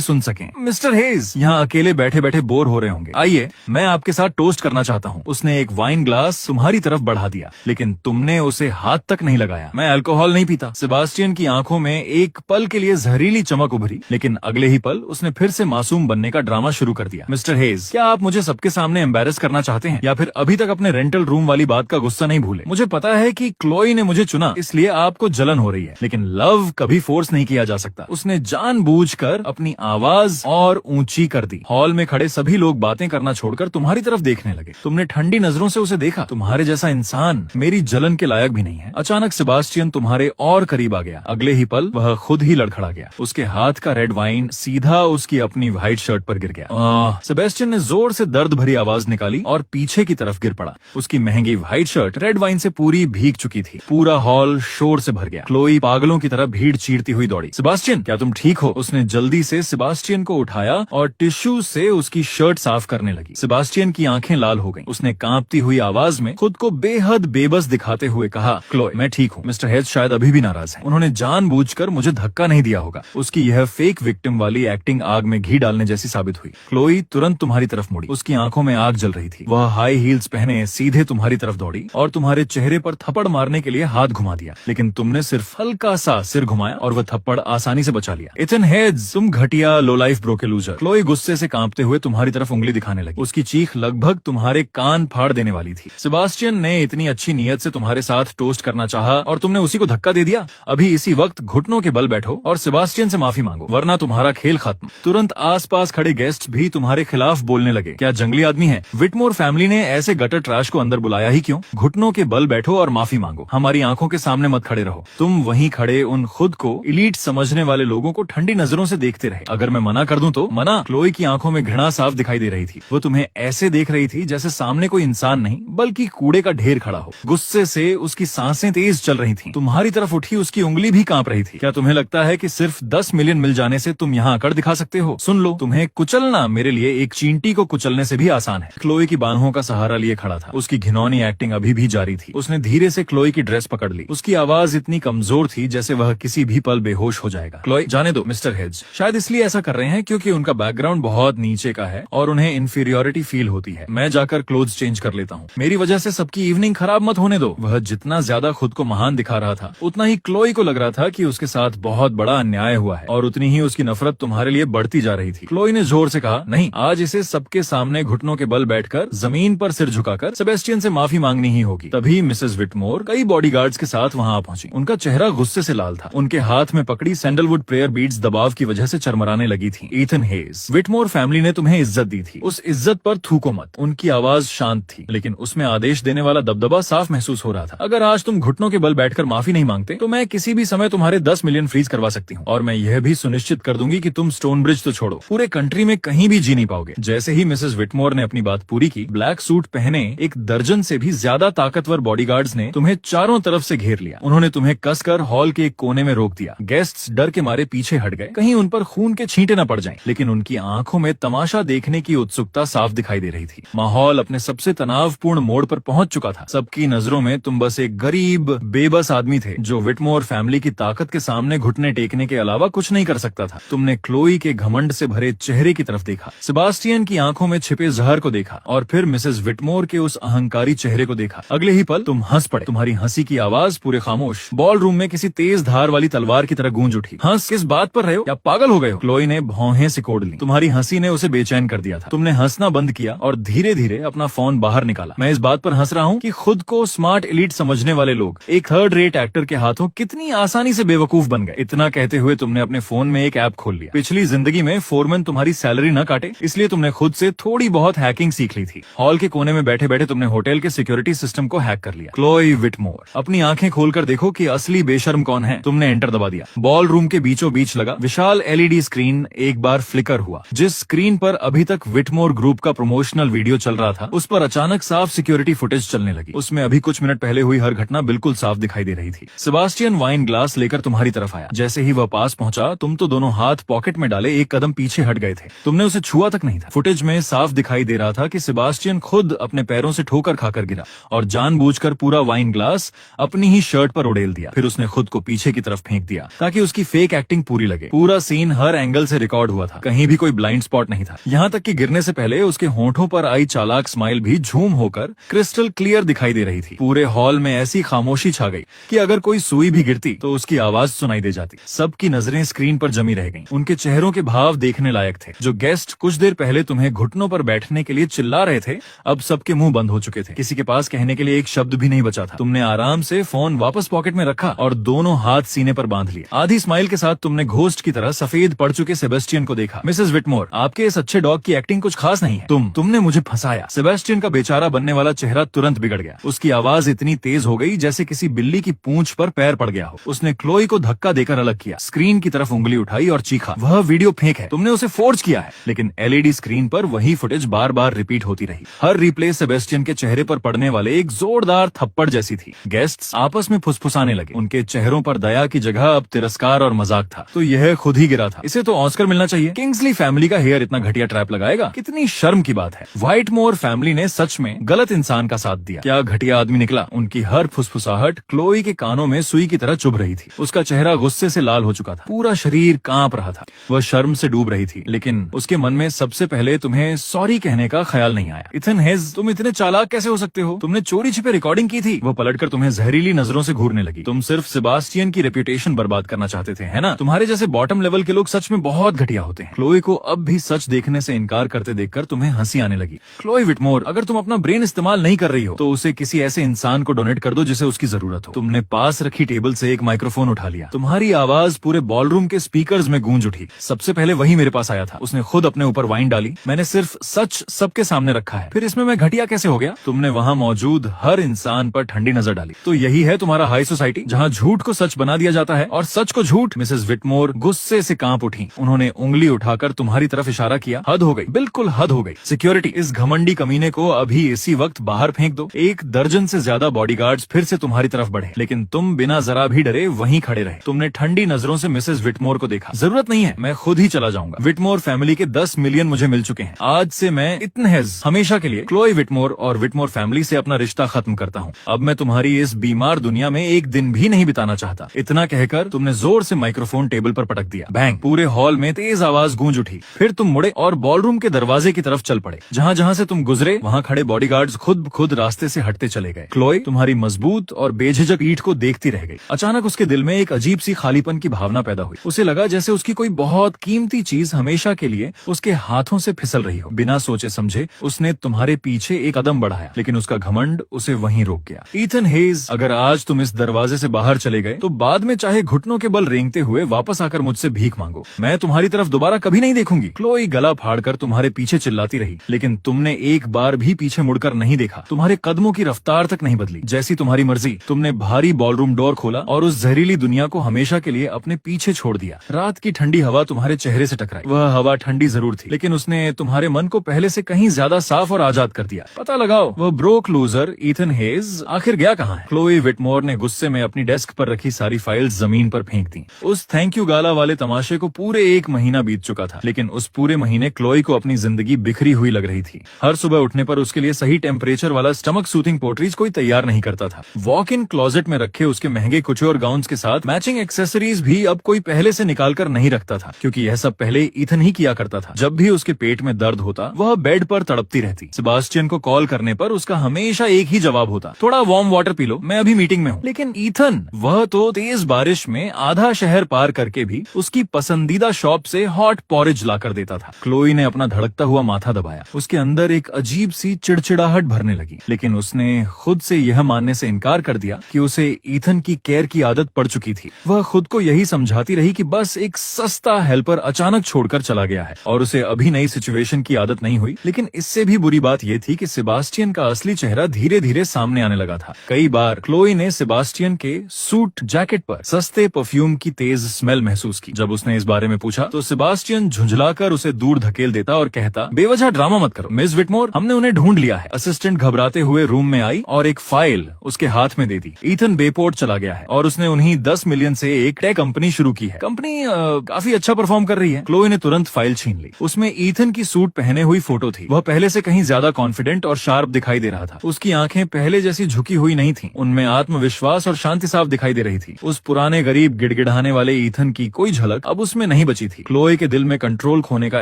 सुन सकें। मिस्टर हेज यहाँ अकेले बैठे बैठे बोर हो रहे होंगे, आइए मैं आपके साथ टोस्ट करना चाहता हूँ। उसने एक वाइन ग्लास तुम्हारी तरफ बढ़ा दिया, लेकिन तुमने उसे हाथ तक नहीं लगाया। मैं अल्कोहल नहीं पीता। सेबास्टियन की आंखों में एक पल के लिए जहरीली चमक उभरी, लेकिन अगले ही पल उसने फिर से मासूम बनने का ड्रामा शुरू कर दिया। मिस्टर हेज, क्या आप मुझे सबके सामने एम्बेरस करना चाहते हैं या फिर अभी तक अपने रेंटल रूम वाली बात का गुस्सा नहीं भूले? मुझे पता है कि क्लोई ने मुझे चुना, इसलिए आपको जलन हो रही है, लेकिन लव कभी फोर्स नहीं किया जा सकता। उसने जानबूझकर अपनी आवाज और ऊंची कर दी। हॉल में खड़े सभी लोग बातें करना छोड़कर तुम्हारी तरफ देखने लगे। तुमने ठंडी नजरों से उसे देखा। तुम्हारे जैसा इंसान मेरी जलन के लायक भी नहीं है। अचानक सेबास्टियन तुम्हारे और करीब आ गया। अगले ही पल वह खुद ही लड़खड़ा गया। उसके हाथ का रेड वाइन सीधा उसकी अपनी व्हाइट शर्ट पर गिर गया। सेबास्टियन ने जोर से दर्द भरी आवाज निकाली और पीछे की तरफ गिर पड़ा। उसकी महंगी व्हाइट शर्ट रेड वाइन से पूरी भीग चुकी थी। पूरा हॉल शोर से भर गया। क्लोई पागलों की तरह भीड़ चीरती हुई दौड़ी। सेबास्टियन, क्या तुम ठीक हो? उसने जल्दी से सेबास्टियन को उठाया और टिश्यू से उसकी शर्ट साफ करने लगी। सेबास्टियन की आंखें लाल हो गईं। उसने कांपती हुई आवाज में खुद को बेहद बेबस दिखाते हुए कहा, क्लोई मैं ठीक हूँ। मिस्टर हेज शायद अभी भी नाराज है। उन्होंने जानबूझकर मुझे धक्का नहीं दिया होगा। उसकी यह फेक विक्टिम वाली एक्टिंग आग में घी डालने जैसी साबित हुई। क्लोई तुरंत तुम्हारी तरफ मुड़ी। उसकी आंखों में आग जल रही थी। वह हाई हील्स पहने सीधे तुम्हारी तरफ दौड़ी और तुम्हारे चेहरे पर थप्पड़ मारने के लिए हाथ घुमा दिया, लेकिन तुमने सिर्फ हल्का सा सिर घुमाया और वह थप्पड़ आसानी से बचा लिया। इथन हेज, तुम घटिया लो लाइफ ब्रोके लूजर। क्लोई गुस्से से कांपते हुए तुम्हारी तरफ उंगली दिखाने लगी। उसकी चीख लगभग तुम्हारे कान फाड़ देने वाली थी। सेबास्टियन ने इतनी अच्छी नीयत से तुम्हारे साथ टोस्ट करना चाहा और तुमने उसी को धक्का दे दिया। अभी इसी वक्त घुटनों के बल बैठो और सेबास्टियन से माफी मांगो, वरना तुम्हारा खेल खत्म। तुरंत आसपास खड़े गेस्ट भी तुम्हारे खिलाफ बोलने लगे। क्या जंगली आदमी है? विटमोर फैमिली ने ऐसे गटर ट्रैश को अंदर बुलाया ही क्यों? घुटनों के बल बैठो और माफी मांगो। हमारी आंखों के सामने मत खड़े रहो। तुम वहीं खड़े उन खुद को इलीट समझने वाले लोगों को ठंडी नजरों से देखते रहे। अगर मैं मना कर दूं तो मना। क्लोई की आंखों में घृणा साफ दिखाई दे रही थी। वो तुम्हें ऐसे देख रही थी जैसे सामने कोई इंसान नहीं बल्कि कूड़े का ढेर खड़ा हो। गुस्से से उसकी सांसें तेज चल रही थीं। तुम्हारी तरफ उठी उसकी उंगली भी कांप रही थी। क्या तुम्हें लगता है कि सिर्फ 10 मिलियन मिल जाने से तुम यहाँ आकर दिखा सकते हो? सुन लो, तुम्हें कुचलना मेरे लिए एक चींटी को कुचलने से भी आसान है। क्लोई की बाहों का सहारा लिए खड़ा था। उसकी घिनौनी एक्टिंग अभी भी जारी थी। उसने धीरे से क्लोई की ड्रेस पकड़ ली। उसकी आवाज इतनी कमजोर थी जैसे वह किसी भी पल बेहोश हो जाएगा। क्लोई, जाने दो मिस्टर हेज। शायद इसलिए ऐसा कर रहे हैं क्योंकि उनका बैकग्राउंड बहुत नीचे का है और उन्हें इंफीरियोरिटी फील होती है। मैं जाकर क्लोथ्स चेंज कर लेता हूँ। मेरी वजह से सबकी इवनिंग खराब मत होने दो। वह जितना ज्यादा खुद को महान दिखा रहा था, उतना ही क्लोई को लग रहा था कि उसके साथ बहुत बड़ा अन्याय हुआ है और उतनी ही उसकी नफरत तुम्हारे लिए बढ़ती जा रही थी। क्लोई ने जोर से कहा, नहीं, आज इसे सबके सामने घुटनों के बल बैठकर जमीन पर सिर झुकाकर सेबेस्टियन से माफी मांगनी ही होगी। तभी मिसेस विटमोर कई बॉडीगार्ड्स के साथ वहां आ पहुंची। उनका चेहरा गुस्से से लाल था। उनके हाथ में पकड़ी सैंडलवुड प्रेयर बीड्स दबाव की वजह से चरमराने लगी थी। ईथन हेज, विटमोर फैमिली ने तुम्हें इज्जत दी थी। उस इज्जत पर थूको मत। उनकी आवाज शांत थी, लेकिन उसमें आदेश देने वाला दबदबा साफ महसूस हो रहा था। अगर आज तुम घुटनों के बल बैठकर माफी नहीं मांगते तो मैं किसी भी समय तुम्हारे 10 मिलियन फ्रीज करवा सकती हूँ और मैं यह भी सुनिश्चित कर दूंगी कि तुम स्टोन ब्रिज तो छोड़ो, पूरे कंट्री में कहीं भी जी नहीं पाओगे। जैसे ही मिसेस विटमोर ने अपनी बात पूरी की, ब्लैक सूट पहने एक दर्जन से भी ज्यादा ताकतवर बॉडीगार्ड्स ने तुम्हें चारों तरफ से घेर लिया। उन्होंने तुम्हें कसकर हॉल के एक कोने में रोक दिया। गेस्ट्स डर के मारे पीछे हट गए, कहीं उन पर खून के छींटे न पड़ जाएं, लेकिन उनकी आंखों में तमाशा देखने की उत्सुकता साफ दिखाई दे रही थी। माहौल अपने सबसे तनावपूर्ण मोड़ पर पहुंच चुका था। सबकी नजरों में तुम बस एक गरीब बेबस आदमी थे जो विटमोर फैमिली की ताकत के सामने घुटने टेकने के अलावा कुछ नहीं कर सकता था। तुमने क्लोई के घमंड से भरे चेहरे की तरफ देखा, सेबास्टियन की आंखों में छिपे जहर को देखा और फिर मिसेस विटमोर के उस अहंकारी चेहरे को देखा। अगले ही पल तुम हंस पड़े। तुम्हारी हंसी की आवाज पूरे खामोश बॉल रूम में किसी तेज धार वाली तलवार की तरह गूंज उठी। हंस किस बात पर रहे हो? क्या पागल हो गए हो? क्लोई ने भौहें सिकोड़ ली। तुम्हारी हंसी ने उसे बेचैन कर दिया था। तुमने हंसना बंद किया और धीरे धीरे अपना फोन बाहर निकाला। मैं इस बात पर हंस रहा हूँ कि खुद को स्मार्ट एलीट समझने वाले लोग एक थर्ड रेट एक्टर के हाथों कितनी आसानी से बेवकूफ बन गए। इतना कहते हुए तुमने अपने फोन में एक ऐप खोल लिया। पिछली जिंदगी में फोरमैन तुम्हारी सैलरी न काटे, इसलिए तुमने खुद से थोड़ी बहुत हैकिंग सीख ली थी। हॉल के कोने में बैठे बैठे तुमने होटल के सिक्योरिटी सिस्टम को हैक कर लिया। क्लोई विटमोर, अपनी आंखें खोलकर देखो कि असली बेशर्म कौन है। तुमने एंटर दबा दिया। बॉल रूम के बीचों बीच लगा विशाल एलईडी स्क्रीन एक बार फ्लिकर हुआ। जिस स्क्रीन पर अभी तक विटमोर ग्रुप का प्रमोशनल वीडियो चल रहा था, उस पर अचानक साफ सिक्योरिटी फुटेज चलने लगी। उसमें अभी कुछ मिनट पहले हुई हर घटना बिल्कुल साफ दिखाई दे रही थी। सेबास्टियन वाइन ग्लास लेकर तुम्हारी तरफ आया। जैसे ही वह पास पहुंचा, तुम तो दोनों हाथ पॉकेट में डाले एक कदम पीछे हट गए थे। तुमने उसे छुआ तक नहीं था। फुटेज में साफ दिखाई दे रहा था कि सेबास्टियन खुद अपने पैरों से ठोकर खाकर गिरा और जानबूझकर पूरा वाइन ग्लास अपनी ही शर्ट पर उड़ेल दिया। फिर उसने खुद को पीछे की तरफ फेंक दिया ताकि उसकी फेक एक्टिंग पूरी लगे। पूरा सीन हर एंगल से रिकॉर्ड हुआ था, कहीं भी कोई ब्लाइंड स्पॉट नहीं था। यहाँ तक कि गिरने से पहले उसके होंठों पर आई चालाक स्माइल भी झूम होकर क्रिस्टल क्लियर दिखाई दे रही थी। पूरे हॉल में ऐसी खामोशी छा गई कि अगर कोई सुई भी गिरती तो उसकी आवाज सुनाई दे जाती। सबकी नजरें स्क्रीन पर जमी रह गईं। उनके चेहरों के भाव देखने लायक थे। जो गेस्ट कुछ देर पहले तुम्हें घुटनों पर बैठने के लिए चिल्ला रहे थे, अब सबके मुंह बंद हो चुके थे। किसी के पास कहने के लिए एक शब्द भी नहीं बचा था। तुमने आराम से फोन वापस पॉकेट में रखा और दोनों हाथ सीने पर बांध लिए। आधी स्माइल के साथ तुमने घोस्ट की तरह सफेद पड़ चुके सेबेस्टियन को देखा। मिसेस विटमोर, आपके इस अच्छे डॉग की एक्टिंग कुछ खास नहीं है। तुमने मुझे फंसाया। सेबेस्टियन का बेचारा बनने वाला चेहरा तुरंत बिगड़ गया। उसकी आवाज इतनी तेज हो गई जैसे किसी बिल्ली की पूंछ पर पैर पड़ गया हो। उसने क्लोई को धक्का देकर अलग किया, स्क्रीन की तरफ उंगली उठाई और चीखा, वह वीडियो फेक है, तुमने उसे फोर्ज किया है। लेकिन एलईडी स्क्रीन पर वही फुटेज बार बार रिपीट होती रही। हर रिप्ले सेबेस्टियन के चेहरे पर पड़ने वाले एक जोरदार थप्पड़ जैसी थी। गेस्ट्स आपस में फुसफुसाने लगे। उनके चेहरों पर दया की जगह अब तिरस्कार और मजाक था। तो यह खुद ही गिरा था। इसे तो ऑस्कर मिलना चाहिए। किंग्सली फैमिली का हेयर इतना घटिया ट्रैप लगाएगा? कितनी शर्म की बात है। व्हाइटमोर फैमिली ने सच में गलत इंसान का साथ दिया। क्या घटिया आदमी निकला। उनकी हर फुसफुसाहट क्लोई के कानों में सुई की तरह चुभ रही थी। उसका चेहरा गुस्से से लाल हो चुका था। पूरा शरीर कांप रहा था। वह शर्म से डूब रही थी, लेकिन उसके मन में सबसे पहले तुम्हें सॉरी कहने का ख्याल नहीं आया। इथन हेज, तुम इतने चालाक कैसे हो सकते हो? तुमने चोरी छिपे रिकॉर्डिंग की थी। वो पलटकर तुम्हें जहरीली नजरों से घूरने लगी। तुम सिर्फ सेबास्टियन की रेपुटेशन बर्बाद करना चाहते थे, है ना? तुम्हारे जैसे बॉटम लेवल के लोग सच में बहुत घटिया होते हैं। क्लोई को अब भी सच देखने से इनकार करते देखकर तुम्हें हंसी आने लगी। क्लोई विटमोर, अगर तुम अपना ब्रेन इस्तेमाल नहीं कर रही हो तो उसे किसी ऐसे इंसान को डोनेट कर दो जिसे उसकी जरूरत हो। तुमने पास रखी टेबल से एक माइक्रोफोन उठा लिया। तुम्हारी आवाज पूरे बॉलरूम के स्पीकर्स में गूंज उठी। सबसे पहले वही मेरे पास आया था। उसने खुद अपने ऊपर वाइन डाली। मैंने सिर्फ सच सबके सामने रखा है। फिर इसमें मैं घटिया कैसे हो गया? तुमने वहाँ मौजूद हर इंसान पर ठंडी नजर डाली। तो यही है तुम्हारा हाई सोसाइटी, जहाँ झूठ को सच बना दिया जाता है और सच को झूठ। मिसेस विटमोर गुस्से से कांप उठी। उन्होंने उंगली उठाकर तुम्हारी तरफ इशारा किया। हद हो गई, बिल्कुल हद हो गई। सिक्योरिटी, इस घमंडी कमीने को अभी इसी वक्त बाहर फेंक दो। एक दर्जन से ज्यादा बॉडीगार्ड्स फिर से तुम्हारी तरफ बढ़े, लेकिन तुम बिना जरा भी डरे वहीं खड़े रहे। तुमने ठंडी नजरों से मिसेस विटमोर को देखा। जरूरत नहीं है, मैं खुद ही चला जाऊंगा। विटमोर फैमिली के 10 मिलियन मुझे मिल चुके हैं। आज से मैं इतनहेज हमेशा के लिए क्लोई विटमोर और विटमोर फैमिली से अपना रिश्ता खत्म करता हूँ। अब मैं तुम्हारी इस बीमार दुनिया में एक दिन भी नहीं बिताना चाहता। इतना कहकर तुमने जोर से माइक्रोफोन टेबल पर पटक दिया। बैंग, पूरे हॉल में तेज आवाज गूंज उठी। फिर तुम मुड़े और बॉलरूम के दरवाजे की तरफ चल पड़े। जहाँ जहाँ से तुम गुजरे वहाँ खड़े बॉडीगार्ड्स खुद रास्ते से हटते चले गए। क्लोई तुम्हारी मजबूत और बेझिझक ईंट को देखती रह गई। अचानक उसके दिल में एक अजीब सी खालीपन की भावना पैदा हुई। उसे लगा जैसे उसकी कोई बहुत कीमती चीज हमेशा के लिए उसके हाथों से फिसल रही हो। बिना सोचे समझे उसने तुम्हारे पीछे एक कदम बढ़ाया, लेकिन उसका घमंड उसे वहीं रोक गया। ईथन हेज, अगर आज तुम इस दरवाजे से बाहर चले गए तो बाद में चाहे घुटनों के बल रेंगते हुए वापस आकर मुझसे भीख मांगो, मैं तुम्हारी तरफ दोबारा कभी नहीं देखूंगी। क्लोई गला फाड़कर तुम्हारे पीछे चिल्लाती रही, लेकिन तुमने एक बार भी पीछे मुड़कर नहीं देखा। तुम्हारे कदमों की रफ्तार तक नहीं बदली। जैसी तुम्हारी मर्जी, तुमने भारी बॉलरूम डोर खोला और उस जहरीली दुनिया को हमेशा के लिए अपने पीछे छोड़ दिया। रात की ठंडी हवा तुम्हारे चेहरे से टकराई। वह हवा ठंडी जरूर थी, लेकिन उसने तुम्हारे मन को पहले से कहीं ज्यादा साफ और आजाद कर दिया। पता लगाओ, वह ब्रोक लूजर ईथन हेज आखिर गया कहाँ है? क्लोई विटमोर ने गुस्से में अपनी डेस्क पर रखी सारी फाइल्स जमीन पर फेंक दी। उस थैंक यू गाला वाले तमाशे को पूरे 1 महीना बीत चुका था, लेकिन उस पूरे महीने क्लोई को अपनी जिंदगी बिखरी हुई लग रही थी। हर सुबह उठने पर उसके लिए सही टेम्परेचर वाला स्टमक सूथिंग पोट्रीज कोई तैयार नहीं करता था। वॉक इन क्लोजेट में रखे उसके महंगे कुचोर गाउन्स के साथ मैचिंग एक्सेसरीज भी अब कोई पहले से निकाल कर नहीं रखता था, क्योंकि यह सब पहले ईथन ही किया करता था। जब भी उसके पेट में दर्द होता वह बेड पर तड़पती रहती। सेबास्टियन को कॉल करने पर उसका हमेशा एक ही जवाब होता, थोड़ा वार्म वाटर पी लो, मैं अभी मीटिंग में हूँ। लेकिन ईथन, वह तो तेज बारिश में आधा शहर पार करके भी उसकी पसंदीदा शॉप से हॉट पॉरेज ला कर देता था। क्लोई ने अपना धड़कता हुआ माथा दबाया। उसके अंदर एक अजीब सी चिड़चिड़ाहट भरने लगी, लेकिन उसने खुद से यह मानने से इनकार कर दिया कि उसे ईथन की केयर की आदत पड़ चुकी थी। वह खुद को यही समझाती रही कि बस एक सस्ता हेल्पर अचानक छोड़कर चला गया है और उसे अभी नई सिचुएशन की आदत नहीं हुई। लेकिन इससे भी बुरी बात यह थी कि सेबास्टियन का असली चेहरा धीरे धीरे सामने आने लगा था। कई बार क्लोई ने सेबास्टियन के सूट जैकेट पर सस्ते परफ्यूम परफ्यूम की तेज स्मेल महसूस की। जब उसने इस बारे में पूछा तो सेबास्टियन झुंझलाकर उसे दूर धकेल देता और कहता, बेवजह ड्रामा मत करो मिस विटमोर, हमने उन्हें ढूंढ लिया है। असिस्टेंट घबराते हुए रूम में आई और एक फाइल उसके हाथ में दे दी। ईथन बेपोर्ट चला गया है और उसने उन्हीं 10 मिलियन से एक टेक कंपनी शुरू की है। कंपनी काफी अच्छा परफॉर्म कर रही है। क्लोई ने तुरंत फाइल छीन ली। उसमें ईथन की सूट पहने हुई फोटो थी। वह पहले से कहीं ज्यादा कॉन्फिडेंट और शार्प दिखाई दे रहा था। उसकी आंखें पहले जैसी झुकी हुई नहीं थी, उनमें आत्मविश्वास और शांति साफ दिखाई दे रही थी। उस पुराने गरीब गिड़गिड़ाने वाले ईथन की कोई झलक अब उसमें नहीं बची थी। क्लोई के दिल में कंट्रोल खोने का